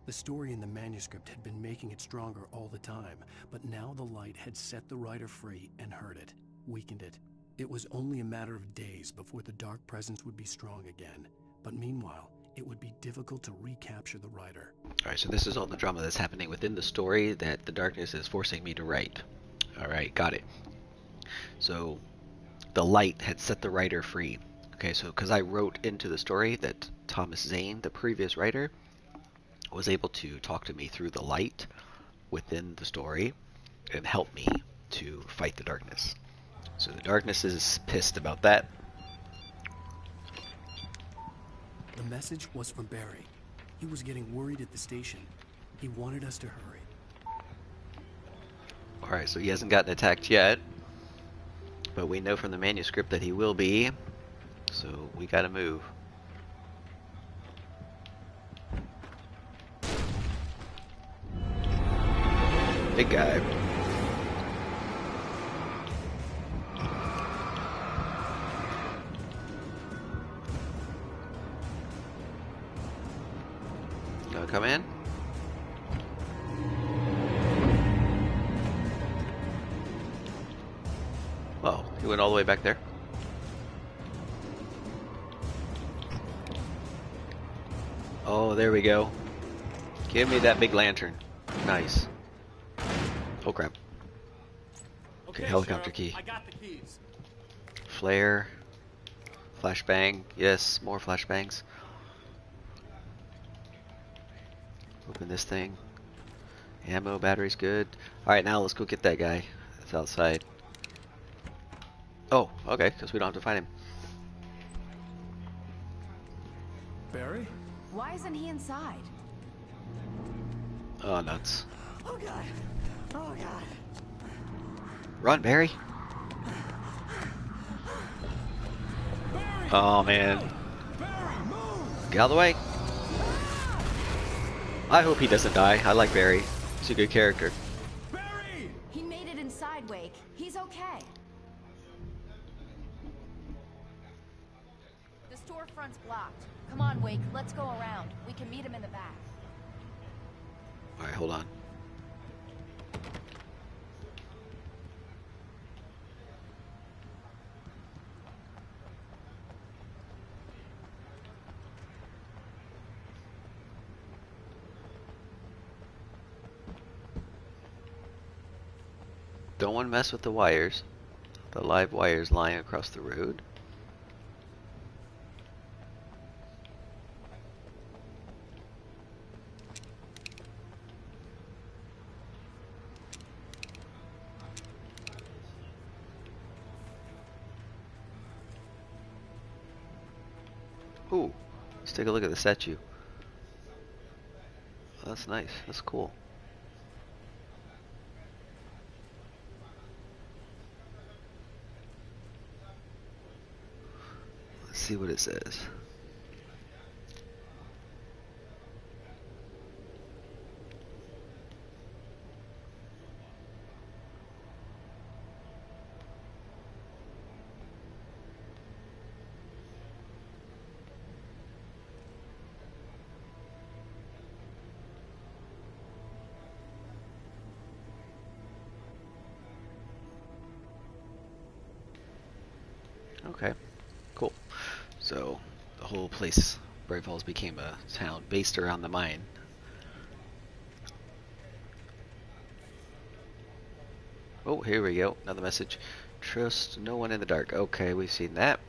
The story in the manuscript had been making it stronger all the time, but now the light had set the writer free and hurt it, weakened it. It was only a matter of days before the dark presence would be strong again, but meanwhile, it would be difficult to recapture the writer. Alright, so this is all the drama that's happening within the story that the darkness is forcing me to write. Alright, got it. So, the light had set the writer free. Okay, so because I wrote into the story that Thomas Zane, the previous writer, was able to talk to me through the light within the story and help me to fight the darkness. So the darkness is pissed about that. The message was from Barry. He was getting worried at the station. He wanted us to hurry. Alright, so he hasn't gotten attacked yet, but we know from the manuscript that he will be, so we gotta move. Big guy. You wanna come in? Oh, he went all the way back there. Oh, there we go. Give me that big lantern. Nice. Oh crap. Okay, helicopter Sheriff, key. I got the keys. Flare. Flashbang. Yes, more flashbangs. Open this thing. Ammo, battery's good. Alright, now let's go get that guy that's outside. Oh, okay, because we don't have to find him. Barry? Why isn't he inside? Oh, nuts. Oh god. Oh god. Run, Barry. Oh, man. Get out of the way. I hope he doesn't die. I like Barry. He's a good character. He made it inside, Wake. He's okay. The storefront's blocked. Come on, Wake. Let's go around. We can meet him in the back. Alright, hold on. Don't want to mess with the wires. The live wires lying across the road. Ooh, let's take a look at the statue. Oh, that's nice. That's cool. Let's see what it says. Okay, cool. So the whole place, Bright Falls, became a town based around the mine. Oh, here we go. Another message. Trust no one in the dark. Okay, we've seen that.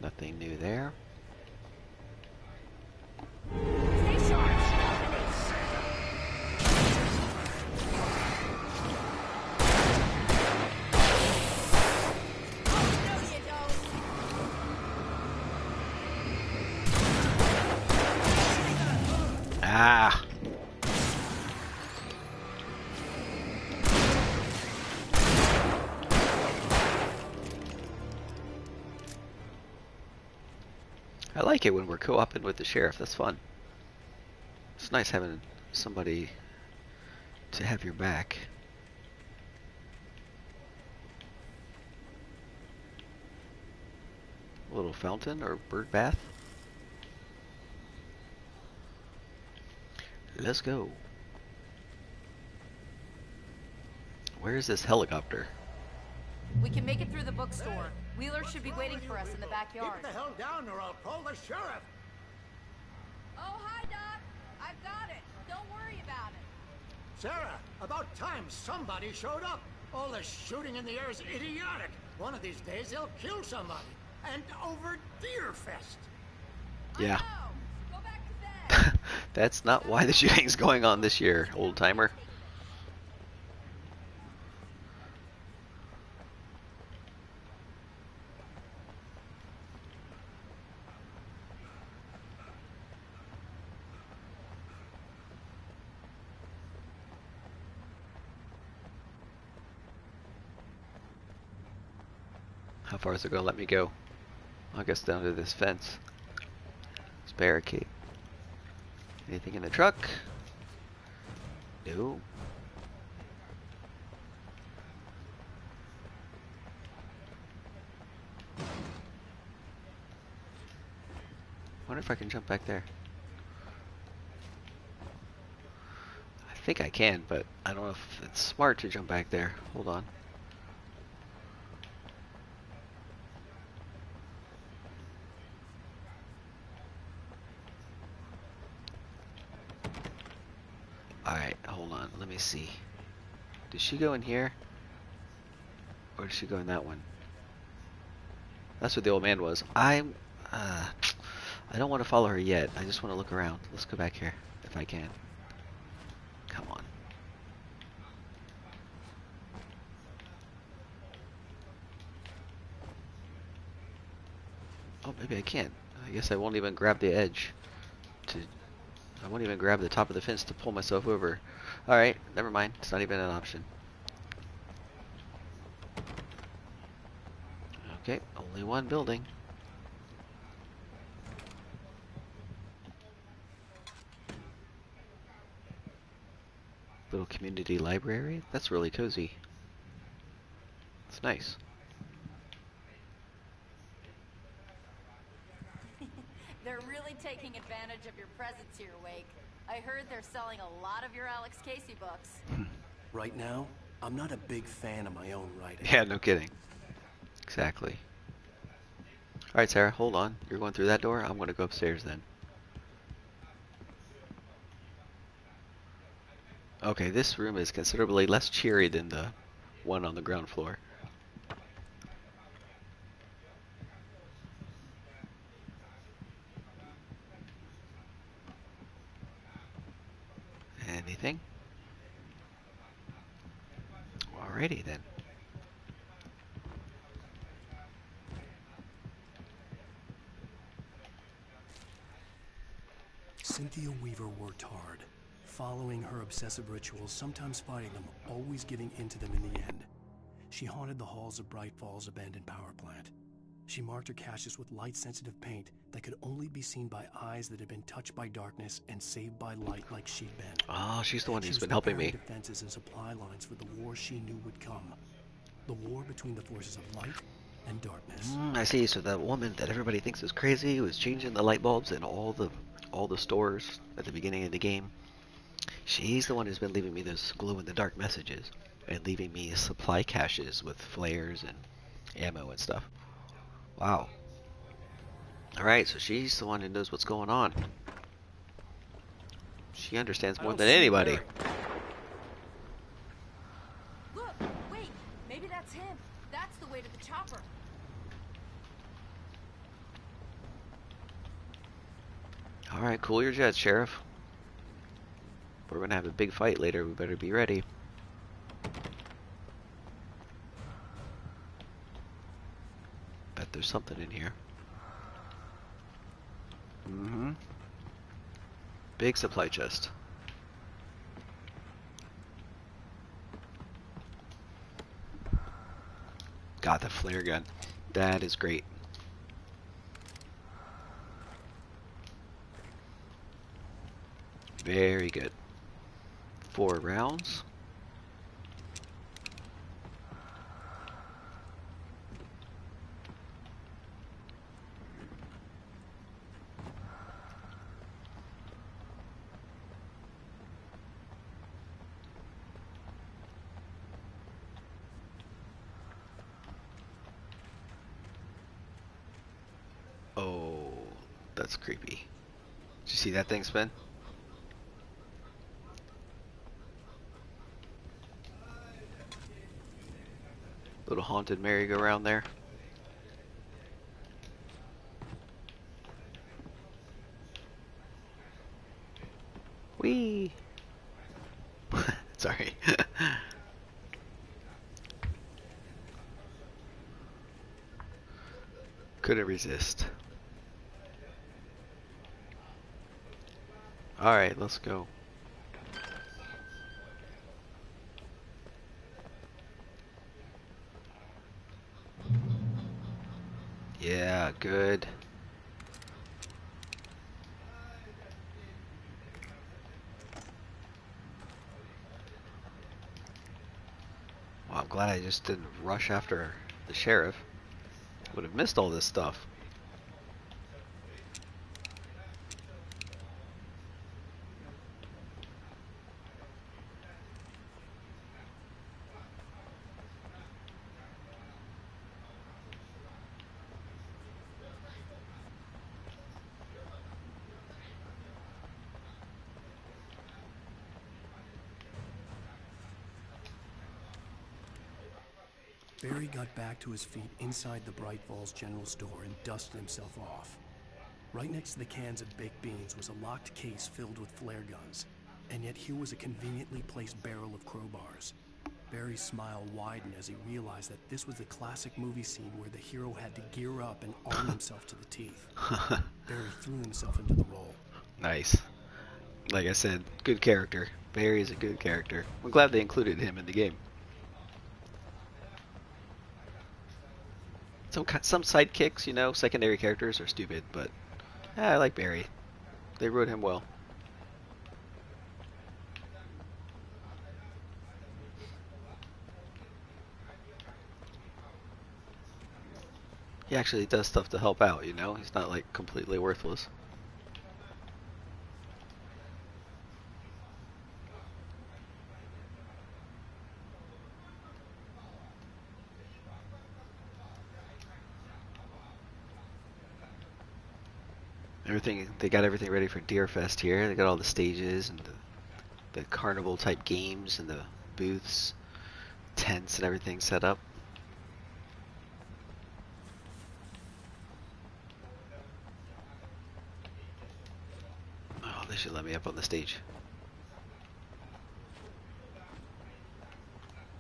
Nothing new there. Ah! I like it when we're co-oping with the sheriff. That's fun. It's nice having somebody to have your back. A little fountain or bird bath. Let's go. Where is this helicopter? We can make it through the bookstore. Wheeler should be waiting for us in the backyard. Keep the hell down or I'll call the sheriff. Oh, hi, Doc. I've got it. Don't worry about it. Sarah, about time somebody showed up. All the shooting in the air is idiotic. One of these days they'll kill somebody. And over Deerfest. Yeah. Go back to bed. That's not why the shooting's going on this year, old timer. How far is it going to let me go? I guess down to this fence. This barricade. Anything in the truck? No. Wonder if I can jump back there. I think I can, but I don't know if it's smart to jump back there. Hold on. Alright, hold on. Let me see. Did she go in here? Or did she go in that one? That's what the old man was. I don't want to follow her yet. I just want to look around. Let's go back here, if I can. Come on. Oh, maybe I can't. I guess I won't even grab the edge. I won't even grab the top of the fence to pull myself over. Alright, never mind. It's not even an option. Okay, only one building. Little community library. That's really cozy. It's nice. They're really taking advantage of your presence here, Wake. I heard they're selling a lot of your Alex Casey books. Right now, I'm not a big fan of my own writing. Yeah, no kidding. Exactly. Alright, Sarah, hold on. You're going through that door? I'm going to go upstairs then. Okay, this room is considerably less cheery than the one on the ground floor. Anything? Alrighty then. Cynthia Weaver worked hard, following her obsessive rituals, sometimes fighting them, always giving in to them in the end. She haunted the halls of Bright Falls' abandoned power plant. She marked her caches with light-sensitive paint that could only be seen by eyes that had been touched by darkness and saved by light like she'd been. Oh, she's the one who's She was been helping me. preparing defenses and supply lines for the war she knew would come. The war between the forces of light and darkness. I see. So that woman that everybody thinks is crazy was changing the light bulbs in all the stores at the beginning of the game. She's the one who's been leaving me those glow-in-the-dark messages and leaving me supply caches with flares and ammo and stuff. Wow. Alright, so she's the one who knows what's going on. She understands more than anybody. Look, wait, maybe that's him. That's the way to the chopper. Alright, cool your jets, Sheriff. We're gonna have a big fight later, we better be ready. Bet there's something in here. Big supply chest. Got the flare gun. That is great. Very good. 4 rounds. Oh, that's creepy. Did you see that thing spin? Little haunted merry-go-round there. Whee! Sorry. Couldn't resist. Alright, let's go. Yeah, good. Well, I'm glad I just didn't rush after the sheriff. Would have missed all this stuff. Barry got back to his feet inside the Bright Falls General Store and dusted himself off. Right next to the cans of baked beans was a locked case filled with flare guns, and yet here was a conveniently placed barrel of crowbars. Barry's smile widened as he realized that this was the classic movie scene where the hero had to gear up and arm himself to the teeth. Barry threw himself into the role. Nice. Like I said, good character. Barry is a good character. I'm glad they included him in the game. Some sidekicks, you know, secondary characters are stupid, but I like Barry. They wrote him well. He actually does stuff to help out, you know? He's not like completely worthless. They got everything ready for Deerfest here. They got all the stages and the carnival type games and the booths, tents and everything set up. Oh, they should let me up on the stage.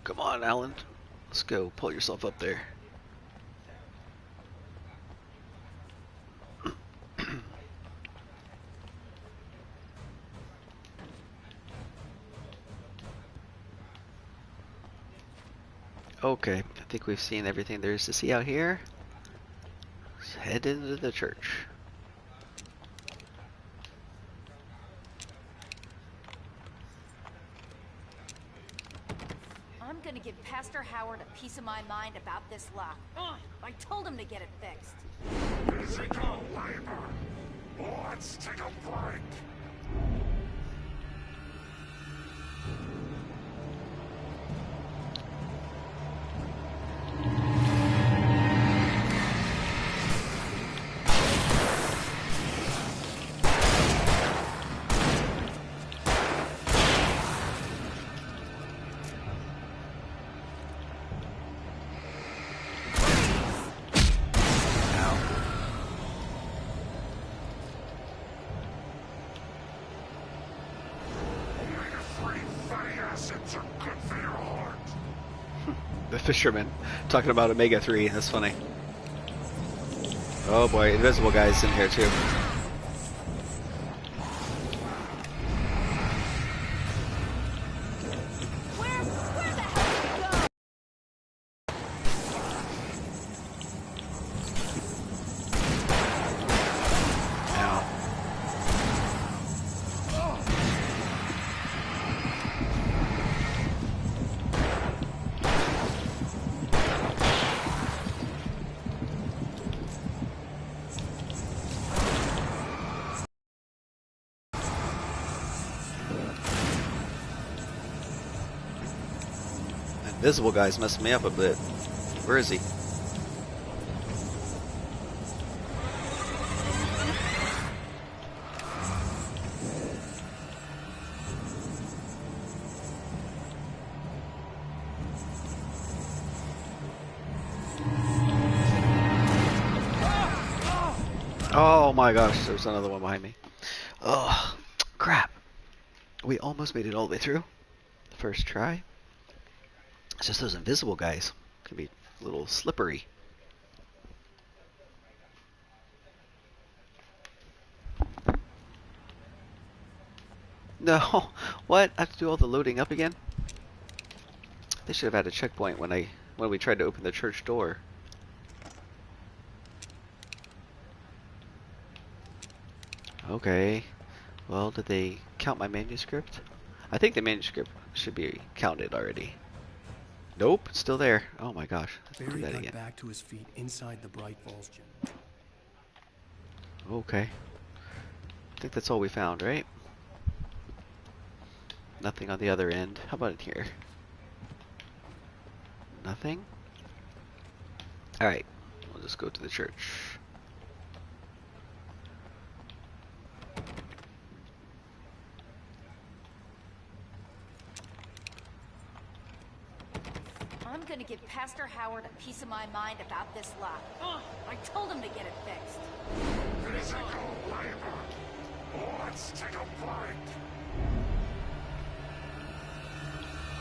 Come on, Alan. Let's go. Pull yourself up there. Okay, I think we've seen everything there is to see out here. Let's head into the church. I'm gonna give Pastor Howard a piece of my mind about this lock. Ugh, I told him to get it fixed. Physical labor. Let's take a break. The fisherman talking about Omega-3. That's funny. Oh boy, invisible guy's in here too. Invisible guy's messing me up a bit. Where is he? Oh my gosh, there's another one behind me. Oh, crap. We almost made it all the way through. First try. It's just those invisible guys. Can be a little slippery. No, what? I have to do all the loading up again? They should have had a checkpoint when we tried to open the church door. Okay. Well, did they count my manuscript? I think the manuscript should be counted already. Nope, it's still there. Oh my gosh. Let's do Barry that got again. back to his feet inside the Bright Falls gym. Okay. I think that's all we found, right? Nothing on the other end. How about in here? Nothing? Alright. We'll just go to the church. I'm gonna give Pastor Howard a piece of my mind about this lock. Ugh, I told him to get it fixed. Physical labor. Let's take a break.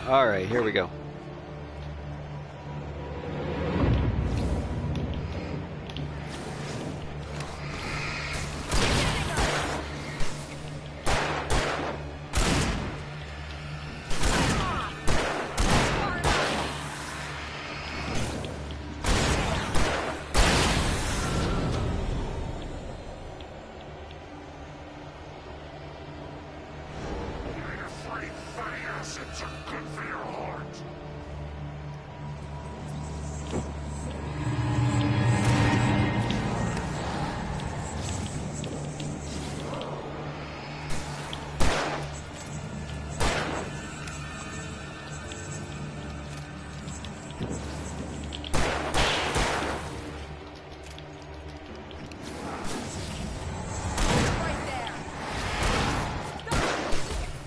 Alright, here we go.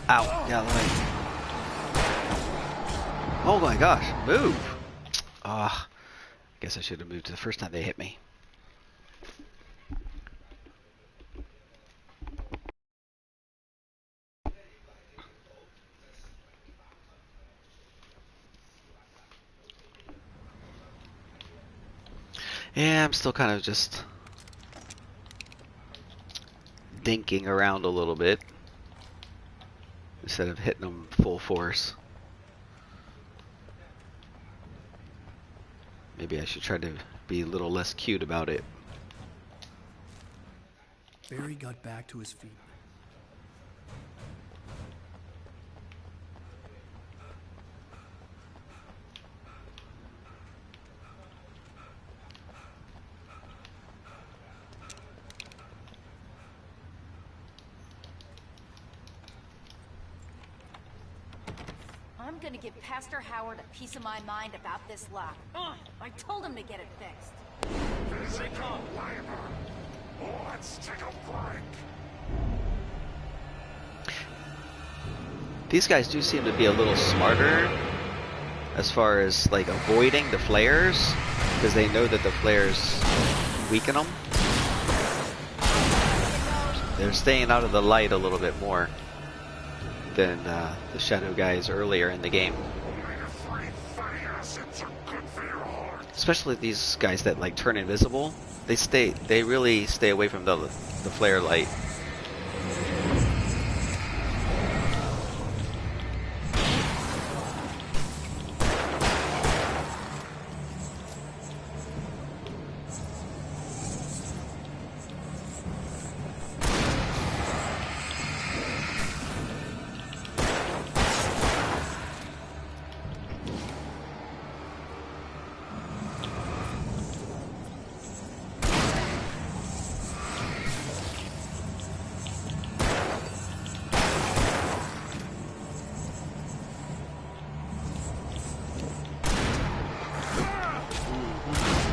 Ow. Get out of the way. Oh my gosh. Move. Ah. Guess I should have moved the first time they hit me. Yeah, I'm still kind of just dinking around a little bit instead of hitting them full force. Maybe I should try to be a little less cute about it. Barry got back to his feet. I'm gonna give Pastor Howard a piece of my mind about this lock. Ugh, I told him to get it fixed. Stay calm. Let's take a break. These guys do seem to be a little smarter as far as like avoiding the flares, because they know that the flares weaken them. They're staying out of the light a little bit more than the shadow guys earlier in the game. Especially these guys that like turn invisible. They really stay away from the flare light.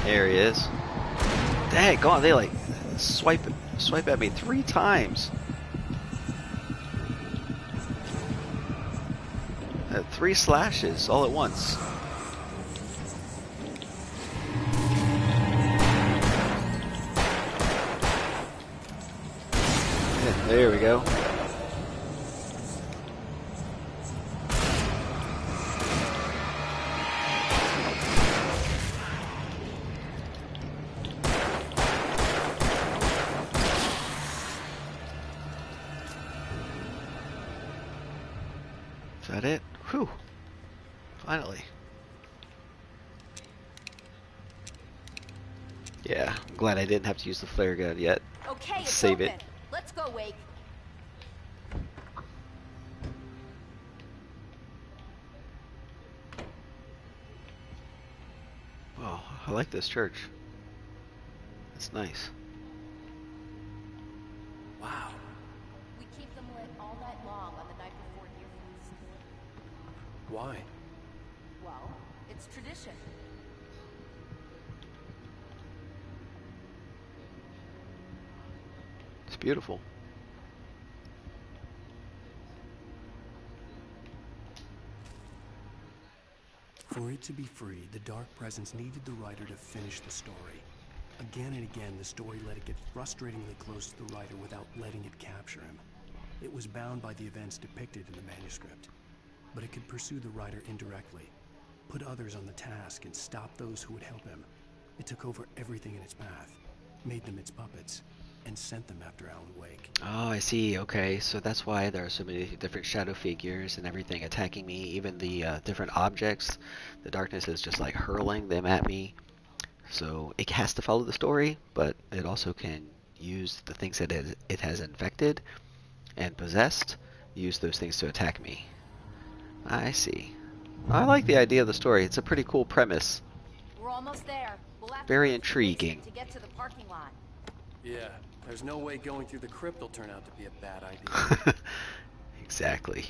There he is. Dang, go on, they like swipe at me 3 times. 3 slashes all at once. Yeah, there we go. Is that it? Whew. Finally. Yeah, I'm glad I didn't have to use the flare gun yet. Okay, it's Save open. it. Let's go, Wake. Oh, I like this church. It's nice. Wow. We keep them lit all night long on the night before Deer Feast. Why? Well, it's tradition. It's beautiful. For it to be free, the Dark Presence needed the writer to finish the story. Again and again, the story let it get frustratingly close to the writer without letting it capture him. It was bound by the events depicted in the manuscript, but it could pursue the writer indirectly, put others on the task, and stop those who would help him. It took over everything in its path, made them its puppets, and sent them after Alan Wake. Oh, I see. Okay, so that's why there are so many different shadow figures and everything attacking me. Even the different objects, the darkness is just like hurling them at me. So it has to follow the story, but it also can use the things that it has infected and possessed, use those things to attack me. I see. I like the idea of the story. It's a pretty cool premise. We're almost there. We'll have Very to intriguing. to get to the parking lot. Yeah, there's no way going through the crypt will turn out to be a bad idea. Exactly.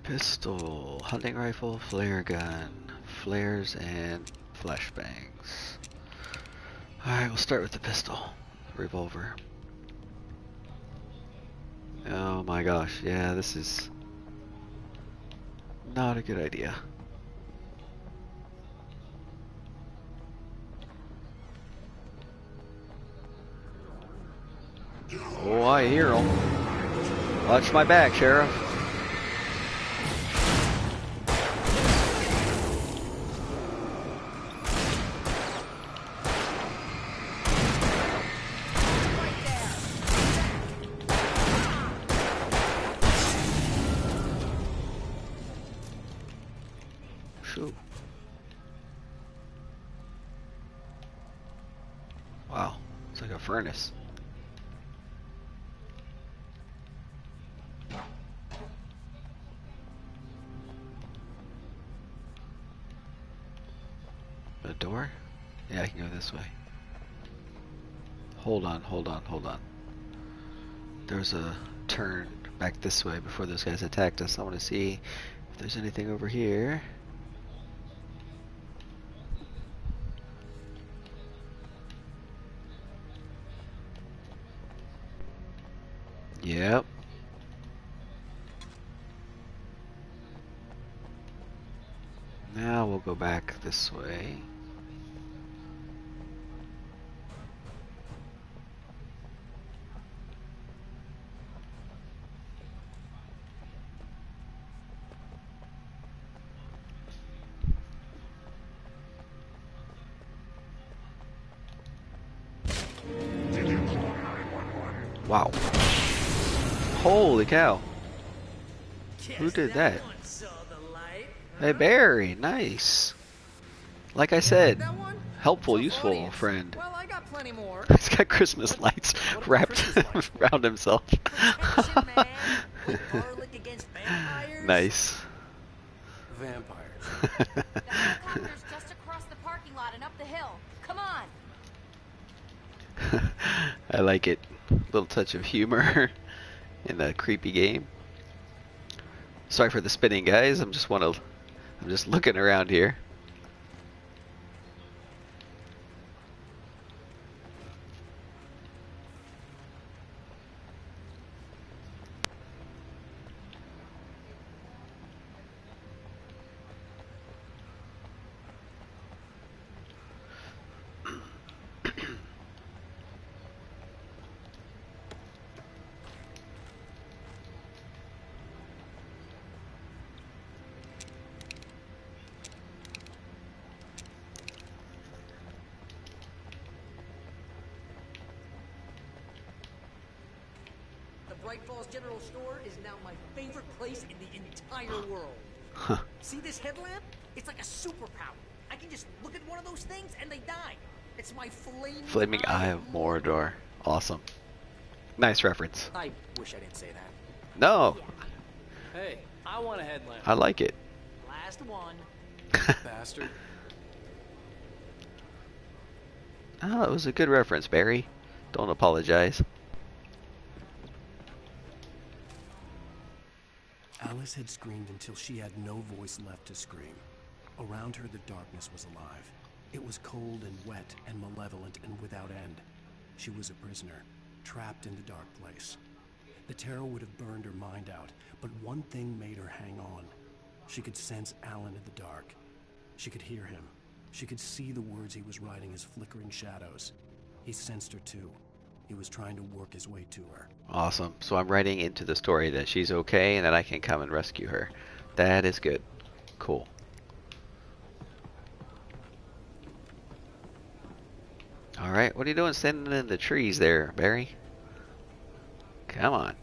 Pistol, hunting rifle, flare gun, flares, and flashbangs. Alright, we'll start with the pistol. Revolver. Oh my gosh, yeah, this is not a good idea. Oh, I hear him. Watch my back, Sheriff. furnace. A door? Yeah, I can go this way. Hold on, hold on, hold on. There's a turn back this way before those guys attacked us. I want to see if there's anything over here. Yep. Now we'll go back this way. Wow. Holy cow. Who did that? Hey Barry, nice. Like I said, helpful, useful friend. Well, I got plenty more. He's got Christmas lights wrapped around himself. Nice. Vampires. The helicopter's just across the parking lot and up the hill. Come on. I like it. Little touch of humor in a creepy game. Sorry for the spinning, guys. I'm just looking around here. Bright Falls General Store is now my favorite place in the entire world. Huh. See this headlamp? It's like a superpower. I can just look at one of those things and they die. It's my Flaming Eye of Mordor. Awesome. Nice reference. I wish I didn't say that. No. Hey, I want a headlamp. I like it. Last one. Bastard. Oh, it was a good reference, Barry. Don't apologize. Alice had screamed until she had no voice left to scream. Around her, the darkness was alive. It was cold and wet and malevolent and without end. She was a prisoner, trapped in the dark place. The terror would have burned her mind out, but one thing made her hang on. She could sense Alan in the dark. She could hear him. She could see the words he was writing as flickering shadows. He sensed her too. He was trying to work his way to her. Awesome. So I'm writing into the story that she's okay and that I can come and rescue her. That is good. Cool. Alright, what are you doing standing in the trees there, Barry? Come on.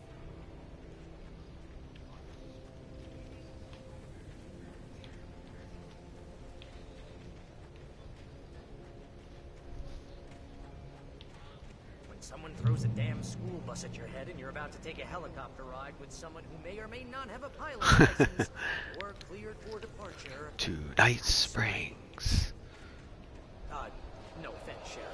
Someone throws a damn school bus at your head and you're about to take a helicopter ride with someone who may or may not have a pilot's license or cleared for departure. To Night Springs. No offense, Sheriff.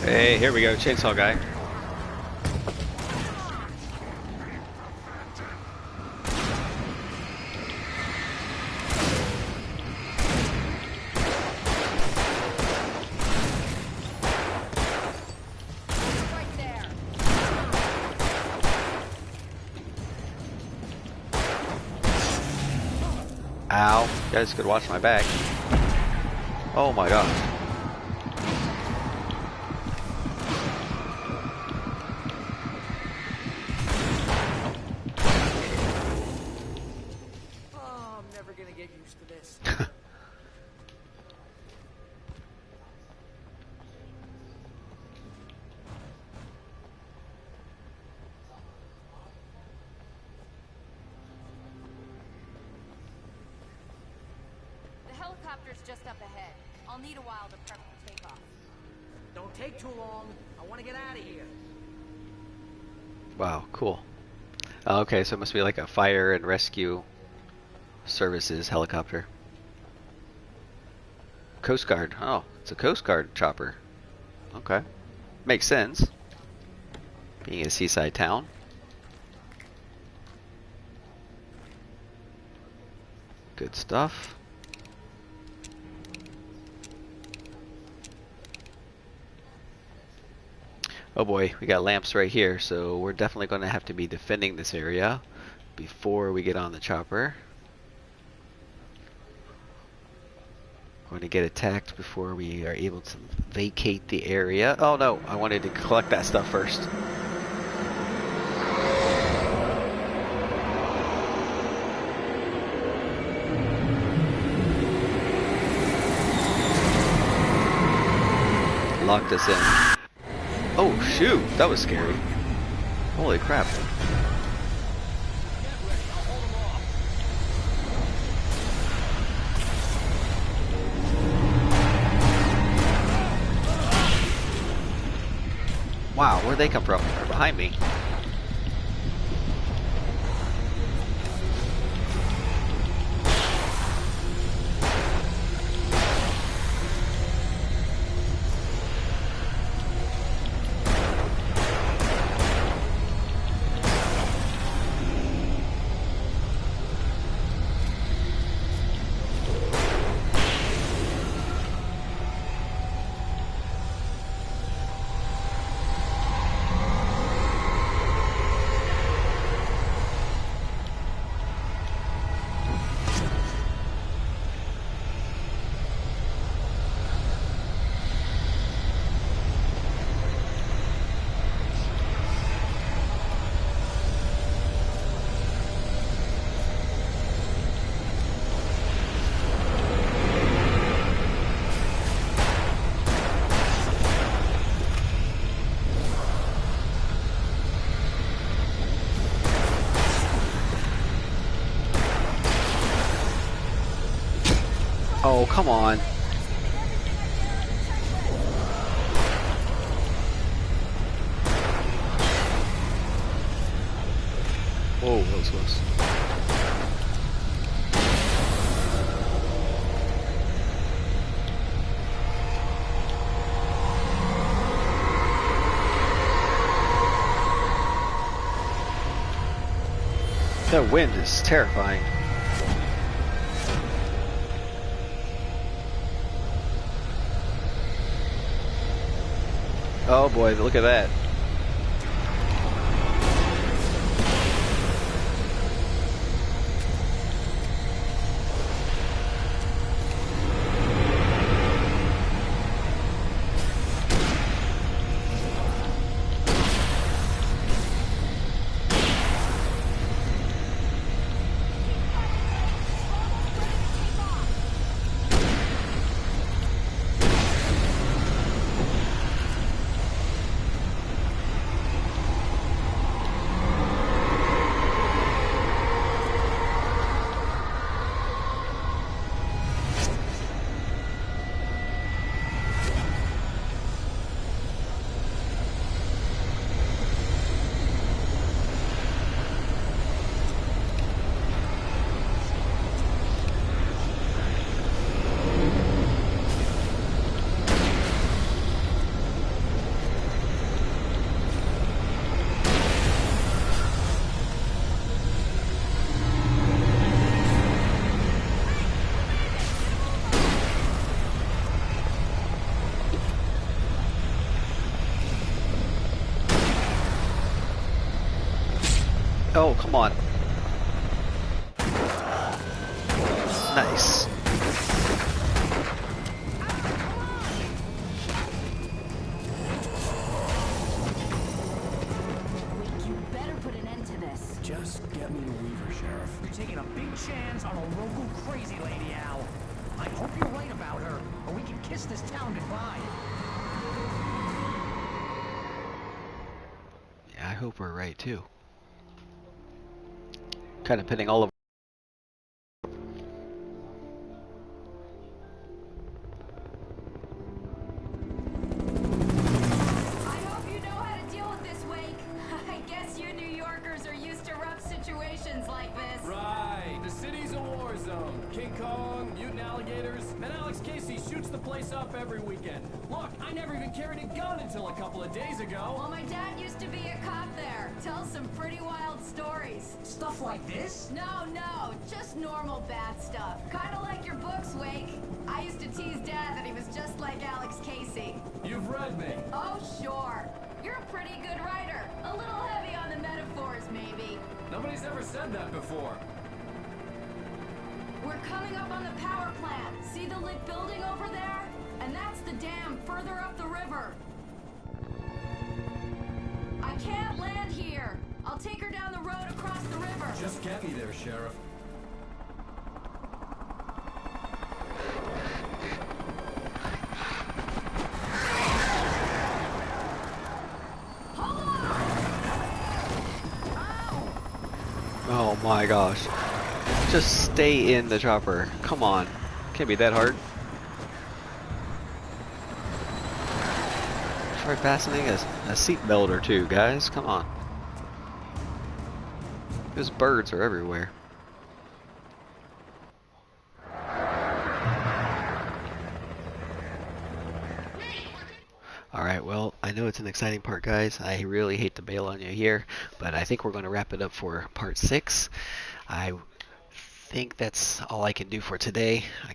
Hey, here we go, chainsaw guy. Ow. You guys could watch my back. Oh my god. Oh, I'm never gonna get used to this. The helicopter's just up ahead. I'll need a while to prep for takeoff. Don't take too long. I want to get out of here. Wow, cool. Okay, so it must be like a fire and rescue services helicopter. Coast Guard. Oh, it's a Coast Guard chopper. Okay. Makes sense. Being a seaside town. Good stuff. Oh boy, we got lamps right here, so we're definitely going to have to be defending this area before we get on the chopper. Going to get attacked before we are able to vacate the area. Oh no, I wanted to collect that stuff first. Locked us in. Oh shoot, that was scary. Holy crap. Wow, where'd they come from? They're behind me. Oh, come on. Whoa, that was close. That wind is terrifying. Oh boy, look at that. Oh, come on. Nice. You better put an end to this. Just get me to Weaver, Sheriff. You're taking a big chance on a local crazy lady, Al. I hope you're right about her, or we can kiss this town goodbye. Yeah, I hope we're right too. Kind of pinning all of. shoots the place up every weekend. Look, I never even carried a gun until a couple of days ago. Well, my dad used to be a cop there. Tells some pretty wild stories. Stuff like this? No, just normal bad stuff. Kinda like your books, Wake. I used to tease Dad that he was just like Alex Casey. You've read me. Oh, sure. You're a pretty good writer. A little heavy on the metaphors, maybe. Nobody's ever said that before. We're coming up on the power plant. See the lit building over there? And that's the dam further up the river. I can't land here. I'll take her down the road across the river. Just get me there, Sheriff. Oh my gosh. Just stay in the chopper. Come on. Can't be that hard. Try fastening a seatbelt or two, guys. Come on. Those birds are everywhere. Alright, well, I know it's an exciting part, guys. I really hate to bail on you here, but I think we're going to wrap it up for part 6. I think that's all I can do for today. I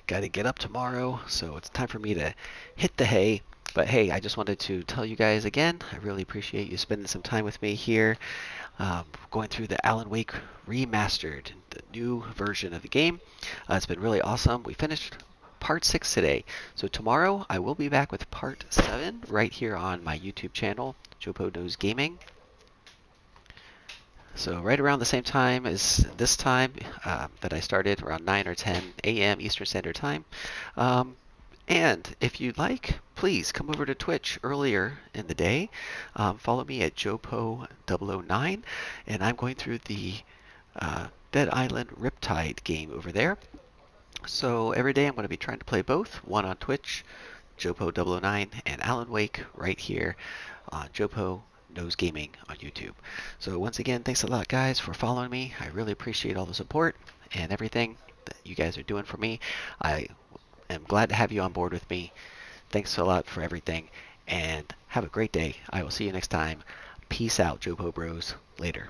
gotta get up tomorrow, so it's time for me to hit the hay. But hey, I just wanted to tell you guys again, I really appreciate you spending some time with me here, going through the Alan Wake Remastered, the new version of the game. It's been really awesome. We finished part 6 today. So tomorrow I will be back with part 7 right here on my YouTube channel, Jopo Knows Gaming. So right around the same time as this time that I started, around 9 or 10 a.m. Eastern Standard Time. And if you'd like, please come over to Twitch earlier in the day. Follow me at Jopo009, and I'm going through the Dead Island Riptide game over there. So every day I'm going to be trying to play both, one on Twitch, Jopo009, and Alan Wake right here on Jopo Knows Gaming on YouTube. So once again, thanks a lot, guys, for following me. I really appreciate all the support and everything that you guys are doing for me. I am glad to have you on board with me. Thanks a lot for everything, and have a great day. I will see you next time. Peace out, Jopo Bros. Later.